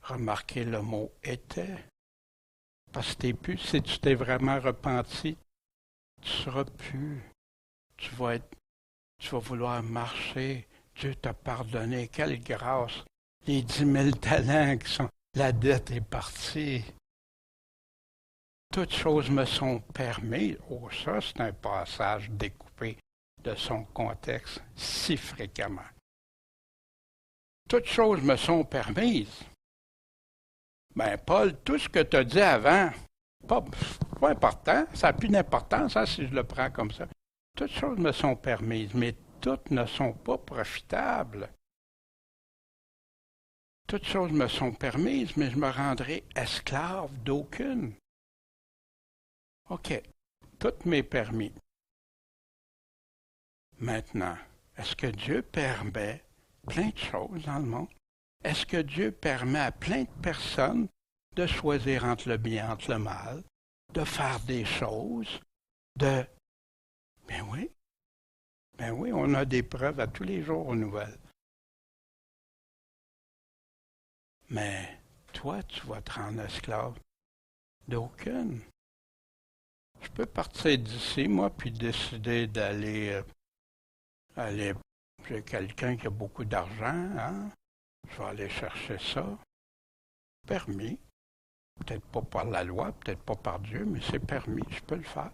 remarquez le mot « était ». Parce que si tu t'es vraiment repenti, tu ne seras plus. Tu vas vouloir marcher. Dieu t'a pardonné. Quelle grâce! Les 10 000 talents qui sont... La dette est partie. Toutes choses me sont permises. Oh, ça, c'est un passage découpé de son contexte si fréquemment. Toutes choses me sont permises. Ben, Paul, tout ce que tu as dit avant, pas important, ça n'a plus d'importance si je le prends comme ça. Toutes choses me sont permises, mais toutes ne sont pas profitables. Toutes choses me sont permises, mais je me rendrai esclave d'aucune. OK, tout m'est permis. Maintenant, est-ce que Dieu permet plein de choses dans le monde? Est-ce que Dieu permet à plein de personnes de choisir entre le bien et entre le mal, de faire des choses, Ben oui, on a des preuves à tous les jours aux nouvelles. Mais toi, tu vas te rendre esclave d'aucune. Je peux partir d'ici, moi, puis décider d'aller chez quelqu'un qui a beaucoup d'argent, Je vais aller chercher ça. Permis. Peut-être pas par la loi, peut-être pas par Dieu, mais c'est permis, je peux le faire.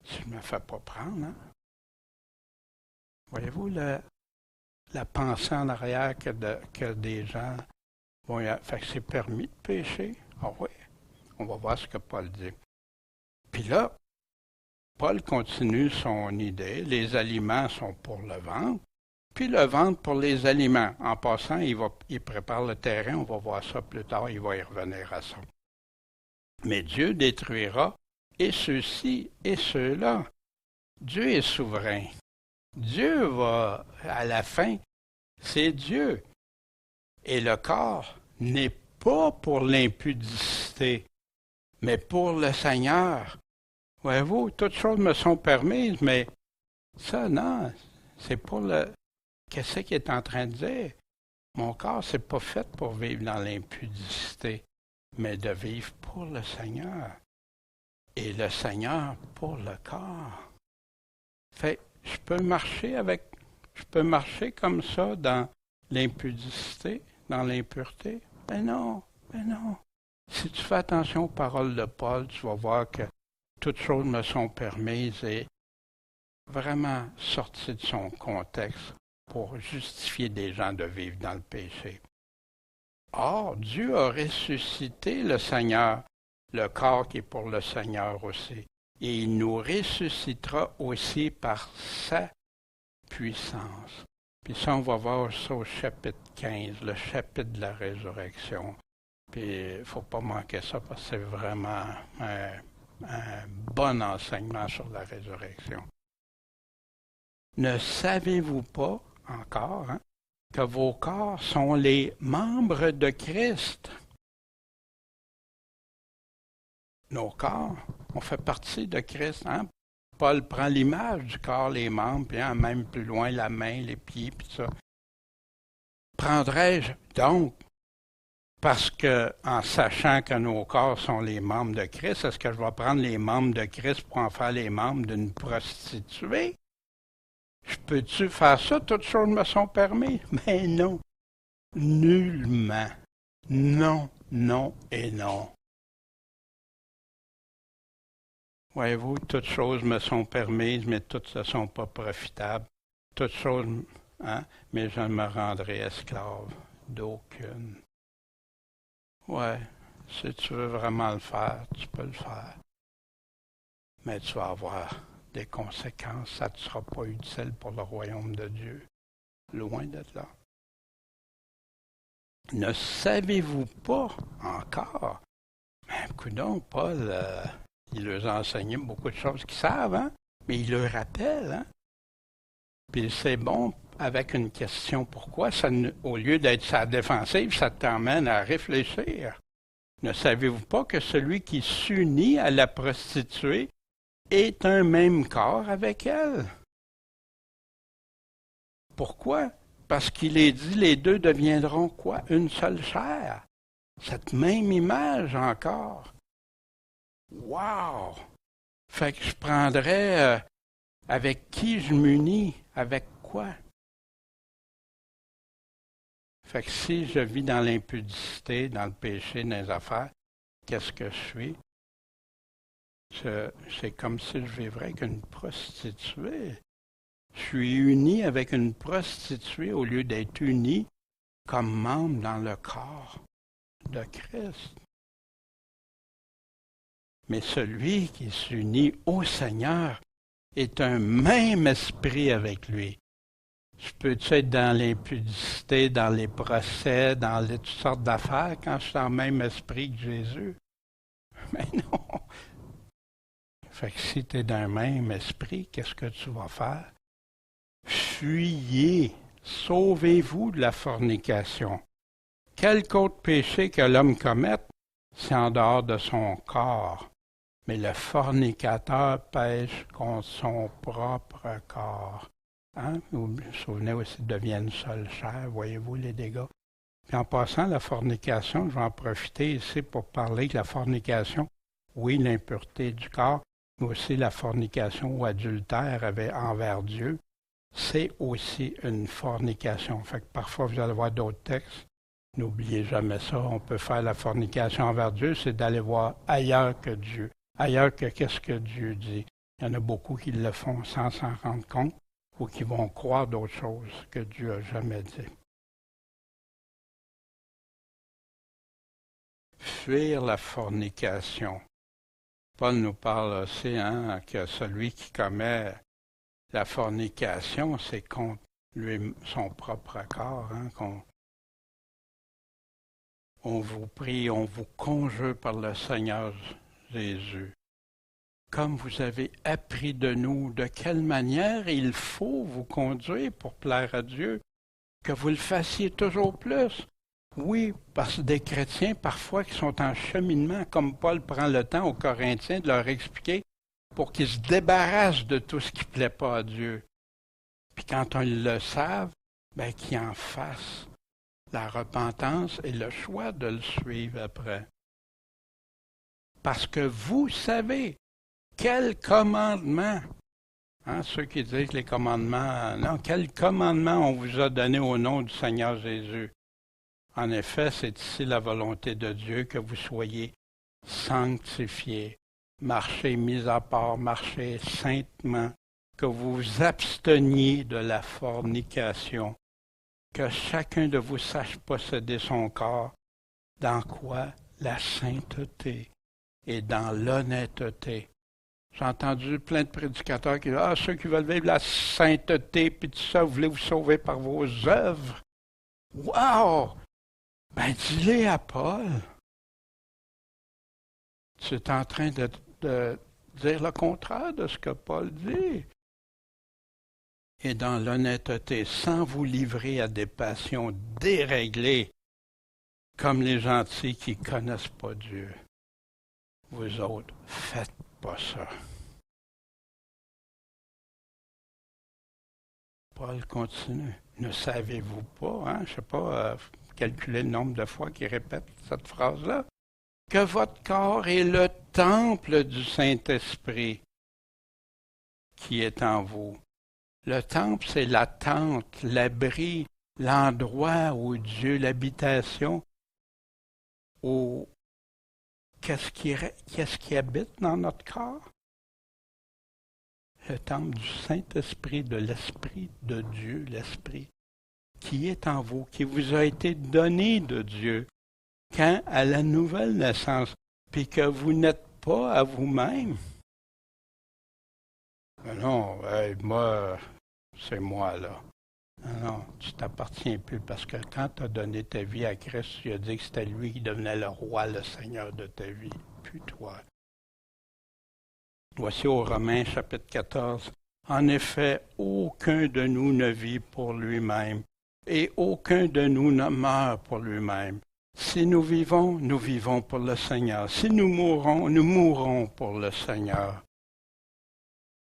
Si je ne me fais pas prendre, Voyez-vous la pensée en arrière que des gens vont y avoir. Fait que c'est permis de pécher. Ah oui, on va voir ce que Paul dit. Puis là, Paul continue son idée. Les aliments sont pour le ventre, puis le ventre pour les aliments. En passant, il prépare le terrain, on va voir ça plus tard, il va y revenir à ça. Mais Dieu détruira et ceux-ci et ceux-là. Dieu est souverain. Dieu va, à la fin, c'est Dieu. Et le corps n'est pas pour l'impudicité, mais pour le Seigneur. Voyez-vous, toutes choses me sont permises, mais ça, non, c'est pour le... Qu'est-ce qu'il est en train de dire? Mon corps, c'est pas fait pour vivre dans l'impudicité, mais de vivre pour le Seigneur. Et le Seigneur pour le corps. Fait, je peux marcher comme ça dans l'impudicité, dans l'impureté? Mais non. Si tu fais attention aux paroles de Paul, tu vas voir que toutes choses me sont permises et vraiment sorti de son contexte pour justifier des gens de vivre dans le péché. Or, Dieu a ressuscité le Seigneur, le corps qui est pour le Seigneur aussi, et il nous ressuscitera aussi par sa puissance. Puis ça, on va voir ça au chapitre 15, le chapitre de la résurrection. Puis il ne faut pas manquer ça parce que c'est vraiment un bon enseignement sur la résurrection. Ne savez-vous pas encore que vos corps sont les membres de Christ? Nos corps, on fait partie de Christ. Paul prend l'image du corps, les membres, puis même plus loin, la main, les pieds, puis ça. Prendrais-je donc, parce que en sachant que nos corps sont les membres de Christ, est-ce que je vais prendre les membres de Christ pour en faire les membres d'une prostituée? Je peux-tu faire ça? Toutes choses me sont permises? Mais non. Nullement. Non, non et non. Voyez-vous, toutes choses me sont permises, mais toutes ne sont pas profitables. Toutes choses, mais je ne me rendrai esclave d'aucune. Ouais, si tu veux vraiment le faire, tu peux le faire. Mais tu vas avoir des conséquences, ça ne sera pas utile pour le royaume de Dieu. Loin d'être là. Ne savez-vous pas encore? Mais coudonc, Paul, il leur a enseigné beaucoup de choses qu'ils savent, mais il leur rappelle. Puis c'est bon avec une question pourquoi, ça, au lieu d'être sa défensive, ça t'emmène à réfléchir. Ne savez-vous pas que celui qui s'unit à la prostituée est un même corps avec elle? Pourquoi? Parce qu'il est dit, les deux deviendront quoi? Une seule chair. Cette même image encore. Wow! Fait que je prendrais avec qui je m'unis, avec quoi? Fait que si je vis dans l'impudicité, dans le péché, dans les affaires, qu'est-ce que je suis? C'est comme si je vivrais avec une prostituée. Je suis uni avec une prostituée au lieu d'être uni comme membre dans le corps de Christ. Mais celui qui s'unit au Seigneur est un même esprit avec lui. Je peux-tu être dans l'impudicité, dans les procès, dans toutes sortes d'affaires quand je suis dans le même esprit que Jésus? Mais non. Fait que si tu es dans le même esprit, qu'est-ce que tu vas faire? Fuyez, sauvez-vous de la fornication. Quelque autre péché que l'homme commette, c'est en dehors de son corps. Mais le fornicateur pêche contre son propre corps. Vous vous souvenez aussi, devient une seule chair, voyez-vous les dégâts. Puis en passant, la fornication, je vais en profiter ici pour parler que la fornication, oui, l'impureté du corps, mais aussi la fornication ou adultère envers Dieu, c'est aussi une fornication. Fait que parfois, vous allez voir d'autres textes. N'oubliez jamais ça. On peut faire la fornication envers Dieu, c'est d'aller voir ailleurs que Dieu. Ailleurs que qu'est-ce que Dieu dit. Il y en a beaucoup qui le font sans s'en rendre compte ou qui vont croire d'autres choses que Dieu n'a jamais dit. Fuir la fornication. Paul nous parle aussi que celui qui commet la fornication, c'est contre lui, son propre corps. On vous prie, on vous conjure par le Seigneur Jésus. Comme vous avez appris de nous de quelle manière il faut vous conduire pour plaire à Dieu, que vous le fassiez toujours plus. Oui, parce que des chrétiens, parfois, qui sont en cheminement, comme Paul prend le temps aux Corinthiens de leur expliquer, pour qu'ils se débarrassent de tout ce qui ne plaît pas à Dieu. Puis quand ils le savent, qu'ils en fassent la repentance et le choix de le suivre après. Parce que vous savez quel commandement, ceux qui disent les commandements, non, quel commandement on vous a donné au nom du Seigneur Jésus. En effet, c'est ici la volonté de Dieu que vous soyez sanctifiés, marchez mis à part, marchez saintement, que vous vous absteniez de la fornication, que chacun de vous sache posséder son corps, dans quoi? La sainteté et dans l'honnêteté. J'ai entendu plein de prédicateurs qui disent « ceux qui veulent vivre la sainteté, puis tout ça, vous voulez vous sauver par vos œuvres. » Wow! Dis-les à Paul. C'est en train de dire le contraire de ce que Paul dit. Et dans l'honnêteté, sans vous livrer à des passions déréglées, comme les gentils qui ne connaissent pas Dieu. Vous autres, faites pas ça. Paul continue. Ne savez-vous pas, je ne sais pas, calculer le nombre de fois qu'il répète cette phrase-là, que votre corps est le temple du Saint-Esprit qui est en vous. Le temple, c'est la tente, l'abri, l'endroit où Dieu, l'habitation, où qu'est-ce qui habite dans notre corps? Le temple du Saint-Esprit, de l'Esprit de Dieu, l'Esprit qui est en vous, qui vous a été donné de Dieu, quand à la nouvelle naissance, puis que vous n'êtes pas à vous-même. Mais non, moi, c'est moi, là. Non, tu t'appartiens plus, parce que quand tu as donné ta vie à Christ, tu as dit que c'était lui qui devenait le roi, le Seigneur de ta vie, plus toi. Voici aux Romains, chapitre 14. En effet, aucun de nous ne vit pour lui-même, et aucun de nous ne meurt pour lui-même. Si nous vivons pour le Seigneur. Si nous mourrons pour le Seigneur.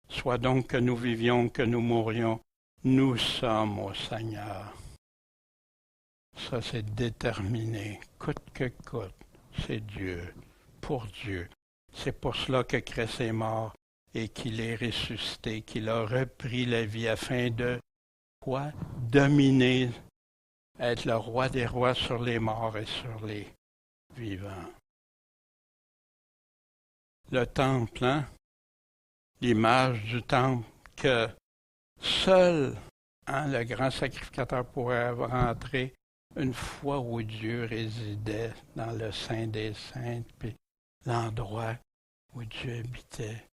Soit donc que nous vivions, que nous mourions, nous sommes au Seigneur. Ça, c'est déterminé, coûte que coûte. C'est Dieu, pour Dieu. C'est pour cela que Christ est mort et qu'il est ressuscité, qu'il a repris la vie afin de, quoi? Dominer, être le roi des rois sur les morts et sur les vivants. Le temple, l'image du temple que seul le grand sacrificateur pourrait rentrer une fois où Dieu résidait dans le Saint des Saints, puis l'endroit où Dieu habitait.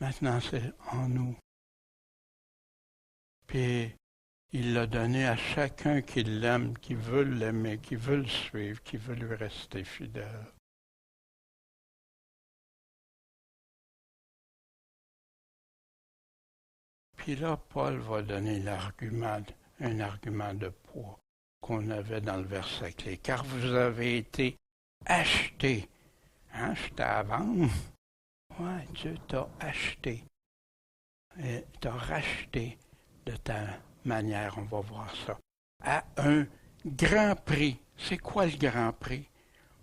Maintenant, c'est en nous. Puis, il l'a donné à chacun qui l'aime, qui veut l'aimer, qui veut le suivre, qui veut lui rester fidèle. Puis là, Paul va donner un argument de poids qu'on avait dans le verset clé. Car vous avez été achetés. J'étais à vendre. Ouais, Dieu t'a acheté. Et t'a racheté de ta manière, on va voir ça, à un grand prix. C'est quoi le grand prix?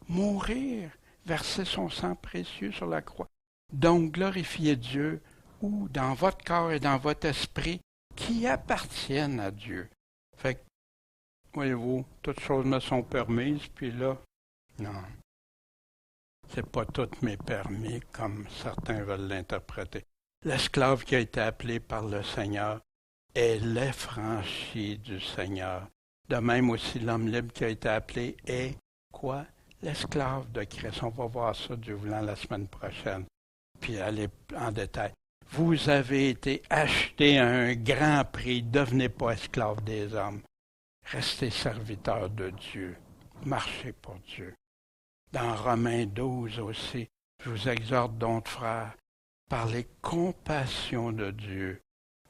Mourir, verser son sang précieux sur la croix. Donc, glorifier Dieu, ou dans votre corps et dans votre esprit, qui appartiennent à Dieu. Fait que, voyez-vous, toutes choses me sont permises, puis là, non. C'est pas tout m'est permis, comme certains veulent l'interpréter. L'esclave qui a été appelé par le Seigneur est l'affranchi du Seigneur. De même aussi, l'homme libre qui a été appelé est, quoi? L'esclave de Christ. On va voir ça, Dieu voulant, la semaine prochaine. Puis aller en détail. Vous avez été achetés à un grand prix. Devenez pas esclaves des hommes. Restez serviteurs de Dieu. Marchez pour Dieu. Dans Romains 12 aussi, je vous exhorte donc, frères, par les compassions de Dieu,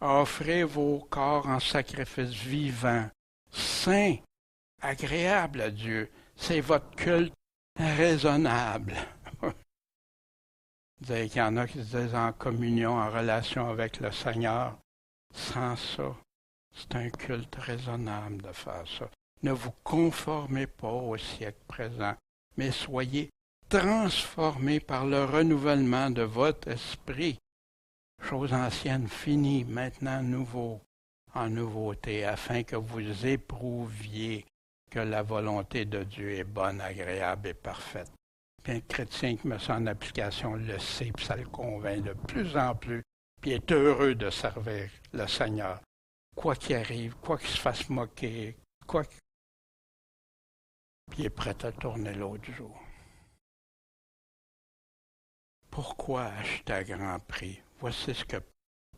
à offrir vos corps en sacrifice vivant, saint, agréable à Dieu. C'est votre culte raisonnable. Vous savez qu'il y en a qui se disent en communion, en relation avec le Seigneur. Sans ça, c'est un culte raisonnable de faire ça. Ne vous conformez pas au siècle présent, mais soyez transformés par le renouvellement de votre esprit. Choses anciennes finies, maintenant nouveau, en nouveauté, afin que vous éprouviez que la volonté de Dieu est bonne, agréable et parfaite. Puis un chrétien qui met ça en application le sait, puis ça le convainc de plus en plus, puis est heureux de servir le Seigneur. Quoi qu'il arrive, quoi qu'il se fasse moquer, puis il est prêt à tourner l'autre jour. Pourquoi acheter à grand prix? Voici ce que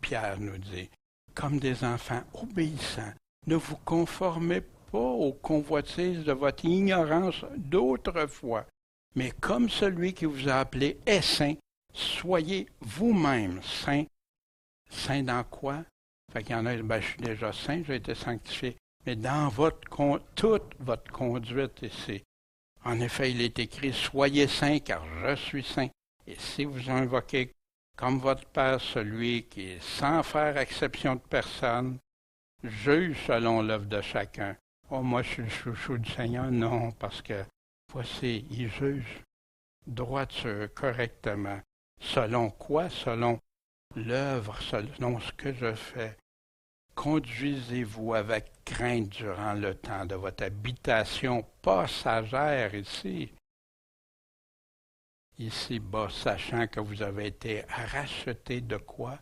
Pierre nous dit. Comme des enfants obéissants, ne vous conformez pas aux convoitises de votre ignorance d'autrefois, Mais comme celui qui vous a appelé est saint, soyez vous-même saints. Saint dans quoi? Fait qu'il y en a, ben, je suis déjà saint, j'ai été sanctifié. Mais dans toute votre conduite ici, en effet, il est écrit, soyez saints car je suis saint. Et si vous invoquez comme votre Père celui qui est sans faire exception de personne, juge selon l'œuvre de chacun. Oh, moi, je suis le chouchou du Seigneur. Non, parce que, voici, il juge droiture, correctement. Selon quoi? Selon l'œuvre, selon ce que je fais. Conduisez-vous avec crainte durant le temps de votre habitation passagère ici. Ici-bas, sachant que vous avez été rachetés de quoi?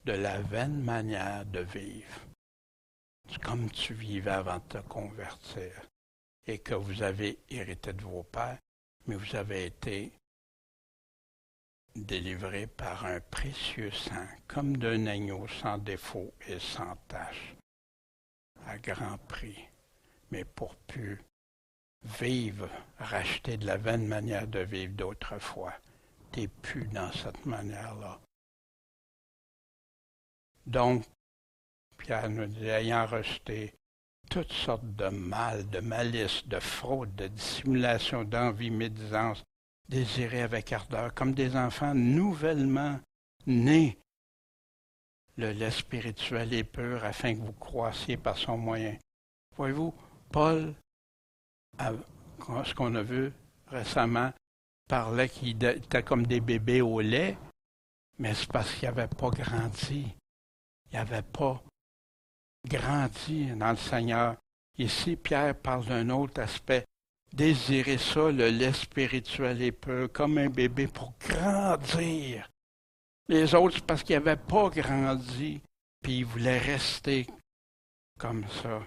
De la vaine manière de vivre. Comme tu vivais avant de te convertir, et que vous avez hérité de vos pères, mais vous avez été délivrés par un précieux sang, comme d'un agneau sans défaut et sans tache, à grand prix, mais pour plus vivre, racheter de la vaine manière de vivre d'autrefois. T'es plus dans cette manière-là. Donc, Pierre nous dit, ayant rejeté toutes sortes de mal, de malice, de fraude, de dissimulation, d'envie, médisance, désirez avec ardeur, comme des enfants nouvellement nés. Le lait spirituel est pur afin que vous croissiez par son moyen. Voyez-vous, Paul, ce qu'on a vu récemment, parlait qu'il était comme des bébés au lait, mais c'est parce qu'il n'avait pas grandi. Il n'avait pas grandi dans le Seigneur. Ici, Pierre parle d'un autre aspect. Désirez ça, le lait spirituel est pur, comme un bébé pour grandir. Les autres, c'est parce qu'ils n'avaient pas grandi, puis ils voulaient rester comme ça.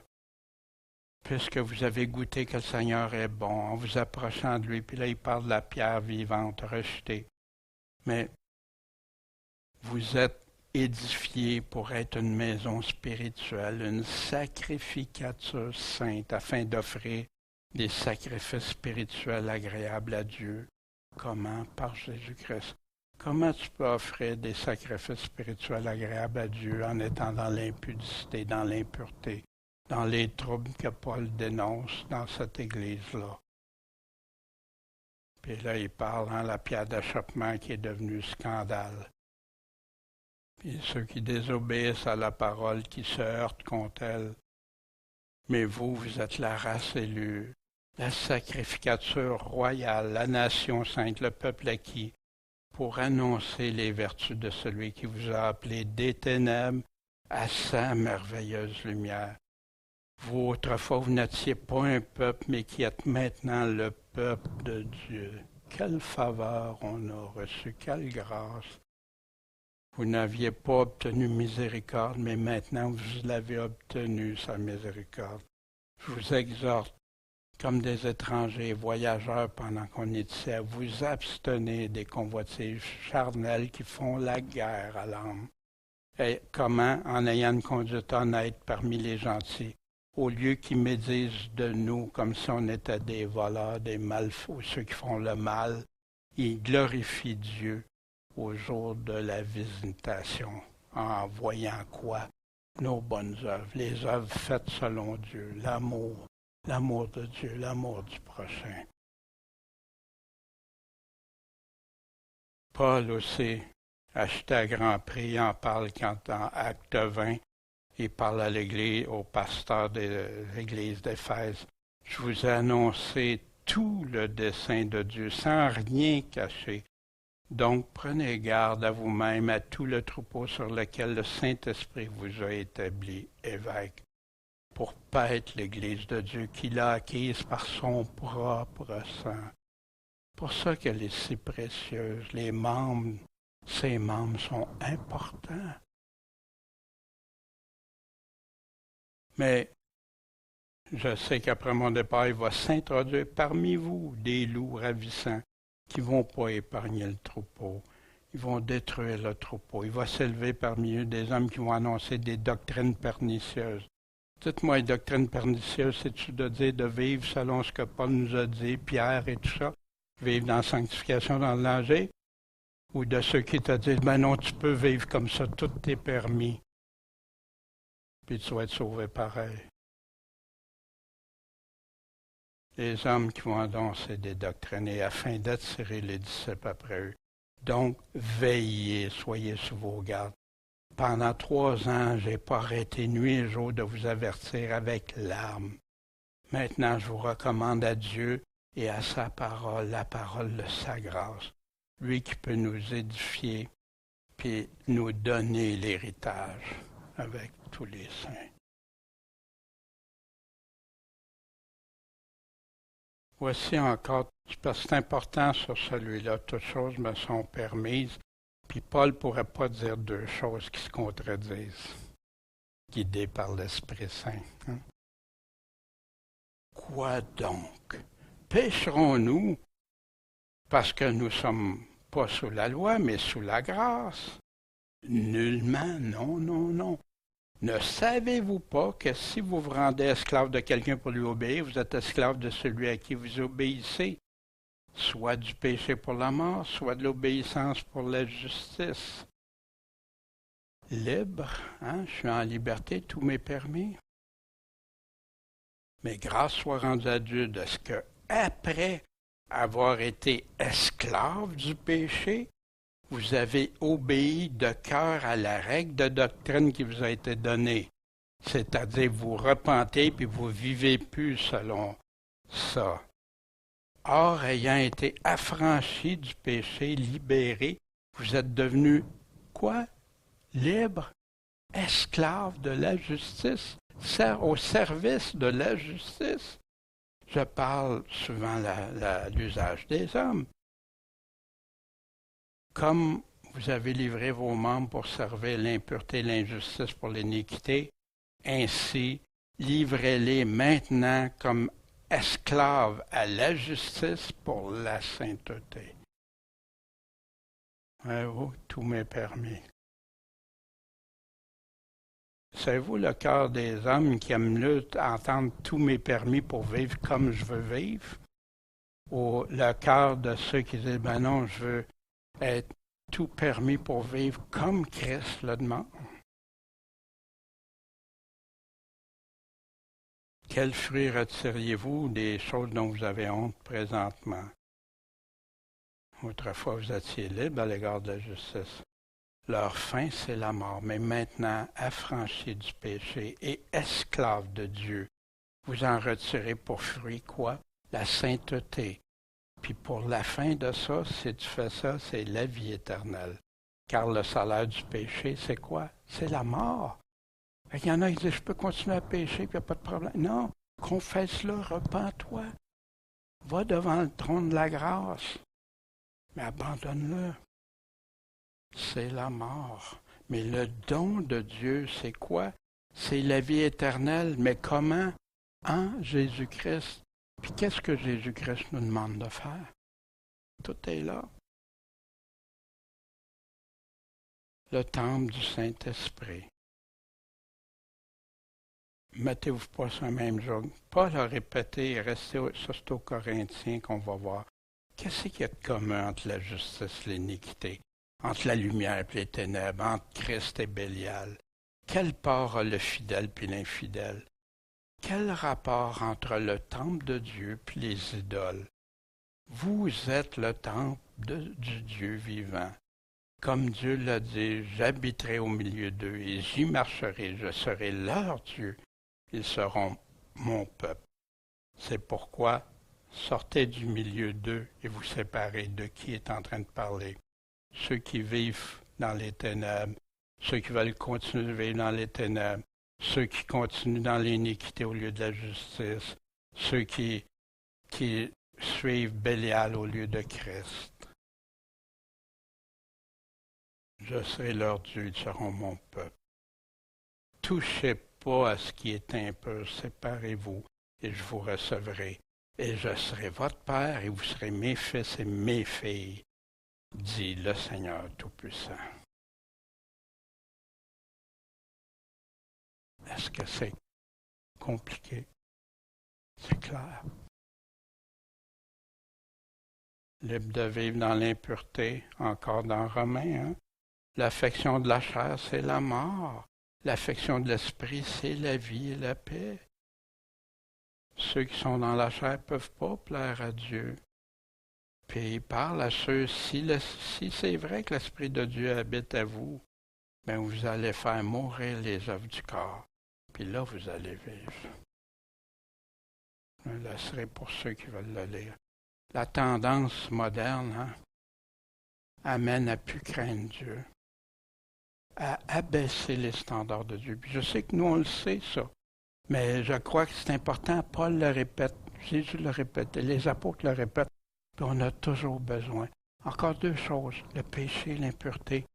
Puisque vous avez goûté que le Seigneur est bon, en vous approchant de lui, puis là, il parle de la pierre vivante, rejetée. Mais vous êtes édifiés pour être une maison spirituelle, une sacrificature sainte, afin d'offrir des sacrifices spirituels agréables à Dieu. Comment? Par Jésus-Christ. Comment tu peux offrir des sacrifices spirituels agréables à Dieu en étant dans l'impudicité, dans l'impureté, dans les troubles que Paul dénonce dans cette église-là? Puis là, il parle de la pierre d'achoppement qui est devenue scandale. Puis ceux qui désobéissent à la parole, qui se heurtent contre elle. Mais vous, vous êtes la race élue, la sacrificature royale, la nation sainte, le peuple acquis, pour annoncer les vertus de celui qui vous a appelé des ténèbres à sa merveilleuse lumière. Vous, autrefois, vous n'étiez pas un peuple, mais qui êtes maintenant le peuple de Dieu. Quelle faveur on a reçue, quelle grâce! Vous n'aviez pas obtenu miséricorde, mais maintenant vous l'avez obtenu, sa miséricorde. Je vous exhorte, comme des étrangers voyageurs pendant qu'on est ici, à vous abstenir des convoitises charnelles qui font la guerre à l'âme. Et comment? En ayant une conduite honnête parmi les gentils, au lieu qu'ils médisent de nous comme si on était des voleurs, des malfaux, ceux qui font le mal, ils glorifient Dieu au jour de la visitation, en voyant quoi? Nos bonnes œuvres, les œuvres faites selon Dieu, l'amour de Dieu, l'amour du prochain. Paul aussi, acheté à grand prix, en parle quand dans Acte 20, il parle à l'Église, au pasteur de l'Église d'Éphèse. Je vous ai annoncé tout le dessein de Dieu, sans rien cacher. Donc, prenez garde à vous-même, à tout le troupeau sur lequel le Saint-Esprit vous a établi évêque, pour paître l'Église de Dieu qu'il a acquise par son propre sang. Pour ça qu'elle est si précieuse. Ses membres sont importants. Mais je sais qu'après mon départ, il va s'introduire parmi vous des loups ravissants qui ne vont pas épargner le troupeau. Ils vont détruire le troupeau. Il va s'élever parmi eux des hommes qui vont annoncer des doctrines pernicieuses. Dites-moi, une doctrine pernicieuse, c'est-tu de dire de vivre selon ce que Paul nous a dit, Pierre et tout ça? vivent dans la sanctification, dans le danger, ou de ceux qui te disent, ben non, tu peux vivre comme ça, tout t'est permis, puis tu vas être sauvé pareil. Les hommes qui vont annoncer des doctrines afin d'attirer les disciples après eux. Donc, veillez, soyez sous vos gardes. Pendant 3 ans, je n'ai pas arrêté nuit et jour de vous avertir avec larmes. Maintenant, je vous recommande à Dieu et à sa parole, la parole de sa grâce, lui qui peut nous édifier puis nous donner l'héritage avec tous les saints. Voici encore, parce que c'est important sur celui-là, toutes choses me sont permises, puis Paul ne pourrait pas dire 2 choses qui se contredisent, guidé par l'Esprit Saint. Hein? Quoi donc? Pécherons-nous parce que nous ne sommes pas sous la loi, mais sous la grâce? Nullement, non, non, non. Ne savez-vous pas que si vous vous rendez esclave de quelqu'un pour lui obéir, vous êtes esclave de celui à qui vous obéissez, soit du péché pour la mort, soit de l'obéissance pour la justice? Libre, hein? Je suis en liberté, tout m'est permis. Mais grâce soit rendue à Dieu de ce que, après avoir été esclave du péché, vous avez obéi de cœur à la règle de doctrine qui vous a été donnée. C'est-à-dire, vous repentez puis vous vivez plus selon ça. Or, ayant été affranchis du péché, libérés, vous êtes devenus quoi? Libres, esclaves de la justice, au service de la justice. Je parle souvent l'usage des hommes. Comme vous avez livré vos membres pour servir l'impureté et l'injustice pour l'iniquité, ainsi livrez-les maintenant comme esclaves à la justice pour la sainteté. Voyez-vous, tout m'est permis. Savez-vous le cœur des hommes qui aiment mieux entendre tout m'est permis pour vivre comme je veux vivre? Ou le cœur de ceux qui disent, ben non, je veux être tout permis pour vivre comme Christ le demande? Quels fruits retiriez-vous des choses dont vous avez honte présentement? Autrefois, vous étiez libres à l'égard de la justice. Leur fin, c'est la mort, mais maintenant, affranchis du péché et esclaves de Dieu, vous en retirez pour fruit quoi? La sainteté. Puis pour la fin de ça, si tu fais ça, c'est la vie éternelle. Car le salaire du péché, c'est quoi? C'est la mort. Il y en a qui disent, je peux continuer à pécher, puis il n'y a pas de problème. Non, confesse-le, repens-toi. Va devant le trône de la grâce. Mais abandonne-le. C'est la mort. Mais le don de Dieu, c'est quoi? C'est la vie éternelle. Mais comment? En Jésus-Christ. Puis qu'est-ce que Jésus-Christ nous demande de faire? Tout est là. Le temple du Saint-Esprit. Mettez-vous pas sur le même jour. Paul a répété, restez, ça c'est aux Corinthiens qu'on va voir. Qu'est-ce qu'il y a de commun entre la justice et l'iniquité? Entre la lumière et les ténèbres, entre Christ et Bélial? Quelle part a le fidèle puis l'infidèle? Quel rapport entre le temple de Dieu puis les idoles? Vous êtes le temple du Dieu vivant. Comme Dieu l'a dit, j'habiterai au milieu d'eux et j'y marcherai, je serai leur Dieu. Ils seront mon peuple. C'est pourquoi sortez du milieu d'eux et vous séparez. De qui est en train de parler? Ceux qui vivent dans les ténèbres, ceux qui veulent continuer de vivre dans les ténèbres, ceux qui continuent dans l'iniquité au lieu de la justice, ceux qui suivent Bélial au lieu de Christ. Je serai leur Dieu, ils seront mon peuple. Touchez pas à ce qui est impur, séparez-vous, et je vous recevrai. Et je serai votre Père, et vous serez mes fils et mes filles, dit le Seigneur Tout-Puissant. Est-ce que c'est compliqué? C'est clair. libre de vivre dans l'impureté, encore dans Romains. Hein? L'affection de la chair, c'est la mort. L'affection de l'esprit, c'est la vie et la paix. Ceux qui sont dans la chair ne peuvent pas plaire à Dieu. Puis il parle à ceux, si c'est vrai que l'Esprit de Dieu habite à vous, bien vous allez faire mourir les œuvres du corps. Puis là, vous allez vivre. Je le laisserai pour ceux qui veulent le lire. La tendance moderne amène à plus craindre Dieu, à abaisser les standards de Dieu. Puis je sais que nous, on le sait, ça. Mais je crois que c'est important. Paul le répète, Jésus le répète, et les apôtres le répètent. Puis on a toujours besoin. Encore deux choses, le péché, l'impureté,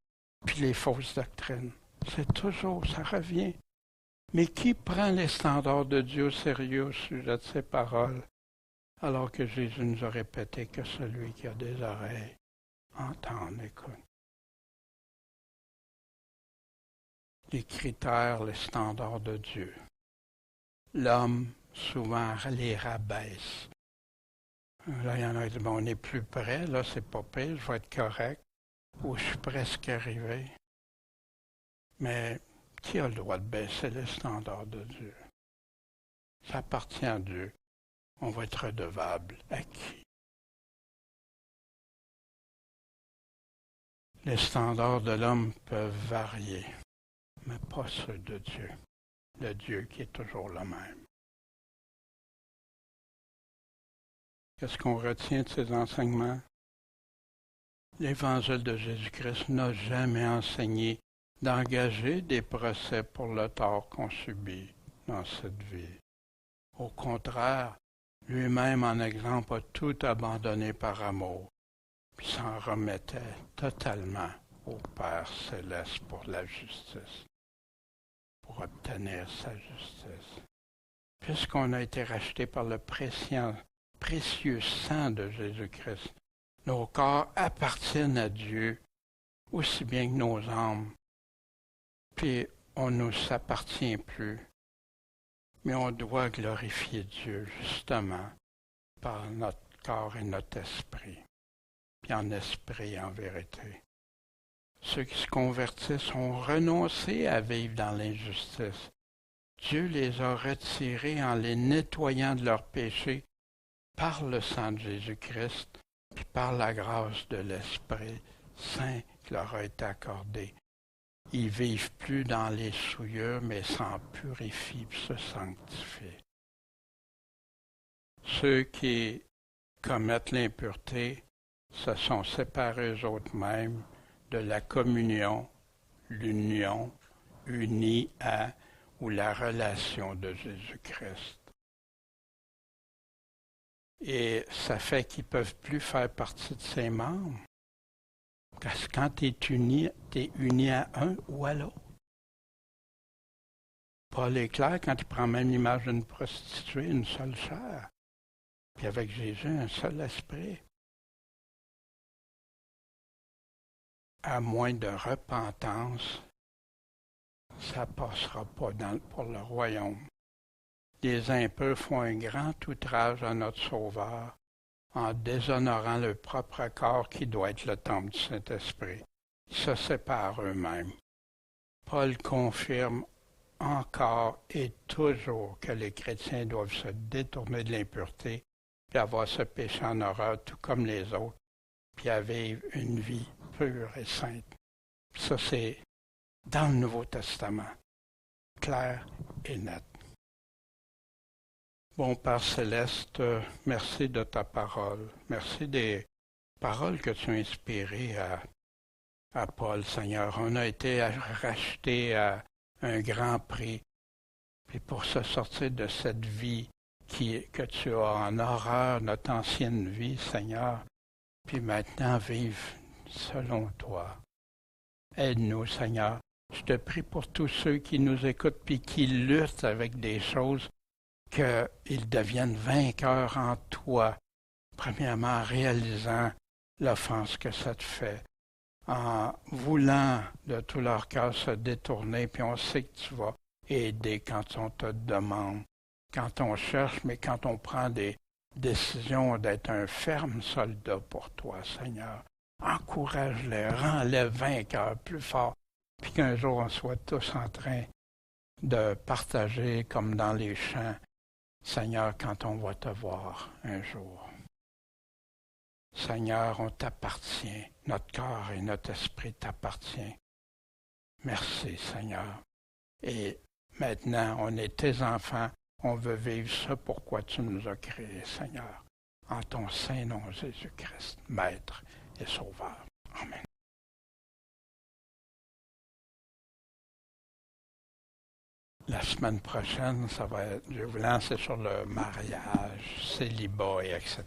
puis les fausses doctrines. C'est toujours, ça revient. Mais qui prend les standards de Dieu au sérieux au sujet de ses paroles, alors que Jésus nous a répété que celui qui a des oreilles entende, écoute. Les critères, les standards de Dieu. L'homme, souvent, les rabaisse. Là, il y en a qui disent, bon, on est plus près, là, c'est pas pire, je vais être correct, ou je suis presque arrivé. Mais qui a le droit de baisser les standards de Dieu? Ça appartient à Dieu. On va être redevable à qui? Les standards de l'homme peuvent varier, mais pas ceux de Dieu. Le Dieu qui est toujours le même. Qu'est-ce qu'on retient de ces enseignements? L'Évangile de Jésus-Christ n'a jamais enseigné d'engager des procès pour le tort qu'on subit dans cette vie. Au contraire, lui-même en exemple a tout abandonné par amour, puis s'en remettait totalement au Père céleste pour la justice, pour obtenir sa justice. Puisqu'on a été racheté par le précieux sang de Jésus-Christ, nos corps appartiennent à Dieu, aussi bien que nos âmes. Puis on ne nous appartient plus, mais on doit glorifier Dieu justement par notre corps et notre esprit, puis en esprit et en vérité. Ceux qui se convertissent ont renoncé à vivre dans l'injustice. Dieu les a retirés en les nettoyant de leurs péchés par le sang de Jésus-Christ, puis par la grâce de l'Esprit Saint qui leur a été accordé. Ils ne vivent plus dans les souillures, mais s'en purifient et se sanctifient. Ceux qui commettent l'impureté se sont séparés eux-mêmes de la communion, l'union, unis à ou la relation de Jésus-Christ. Et ça fait qu'ils ne peuvent plus faire partie de ses membres. Parce que quand tu es uni à un ou à l'autre. Paul est clair quand il prend même l'image d'une prostituée, une seule chair. Puis avec Jésus, un seul esprit. À moins de repentance, ça ne passera pas pour le royaume. Les impurs font un grand outrage à notre Sauveur en déshonorant leur propre corps qui doit être le temple du Saint-Esprit. Ils se séparent eux-mêmes. Paul confirme encore et toujours que les chrétiens doivent se détourner de l'impureté puis avoir ce péché en horreur tout comme les autres, puis à vivre une vie pure et sainte. Puis ça, c'est dans le Nouveau Testament, clair et net. Bon Père Céleste, merci de ta parole. Merci des paroles que tu as inspirées à Paul, Seigneur. On a été rachetés à un grand prix. Puis pour se sortir de cette vie que tu as en horreur, notre ancienne vie, Seigneur, puis maintenant vivre selon toi. Aide-nous, Seigneur. Je te prie pour tous ceux qui nous écoutent puis qui luttent avec des choses, qu'ils deviennent vainqueurs en toi, premièrement en réalisant l'offense que ça te fait, en voulant de tout leur cœur se détourner, puis on sait que tu vas aider quand on te demande, quand on cherche, mais quand on prend des décision d'être un ferme soldat pour toi, Seigneur. Encourage-les, rends-les vainqueurs plus forts, puis qu'un jour on soit tous en train de partager comme dans les champs, Seigneur, quand on va te voir un jour. Seigneur, on t'appartient, notre corps et notre esprit t'appartient. Merci, Seigneur. Et maintenant, on est tes enfants, on veut vivre ce pourquoi tu nous as créés, Seigneur. En ton saint nom, Jésus-Christ, Maître et Sauveur. Amen. La semaine prochaine, ça va être, je vais vous lancer sur le mariage, célibat, etc.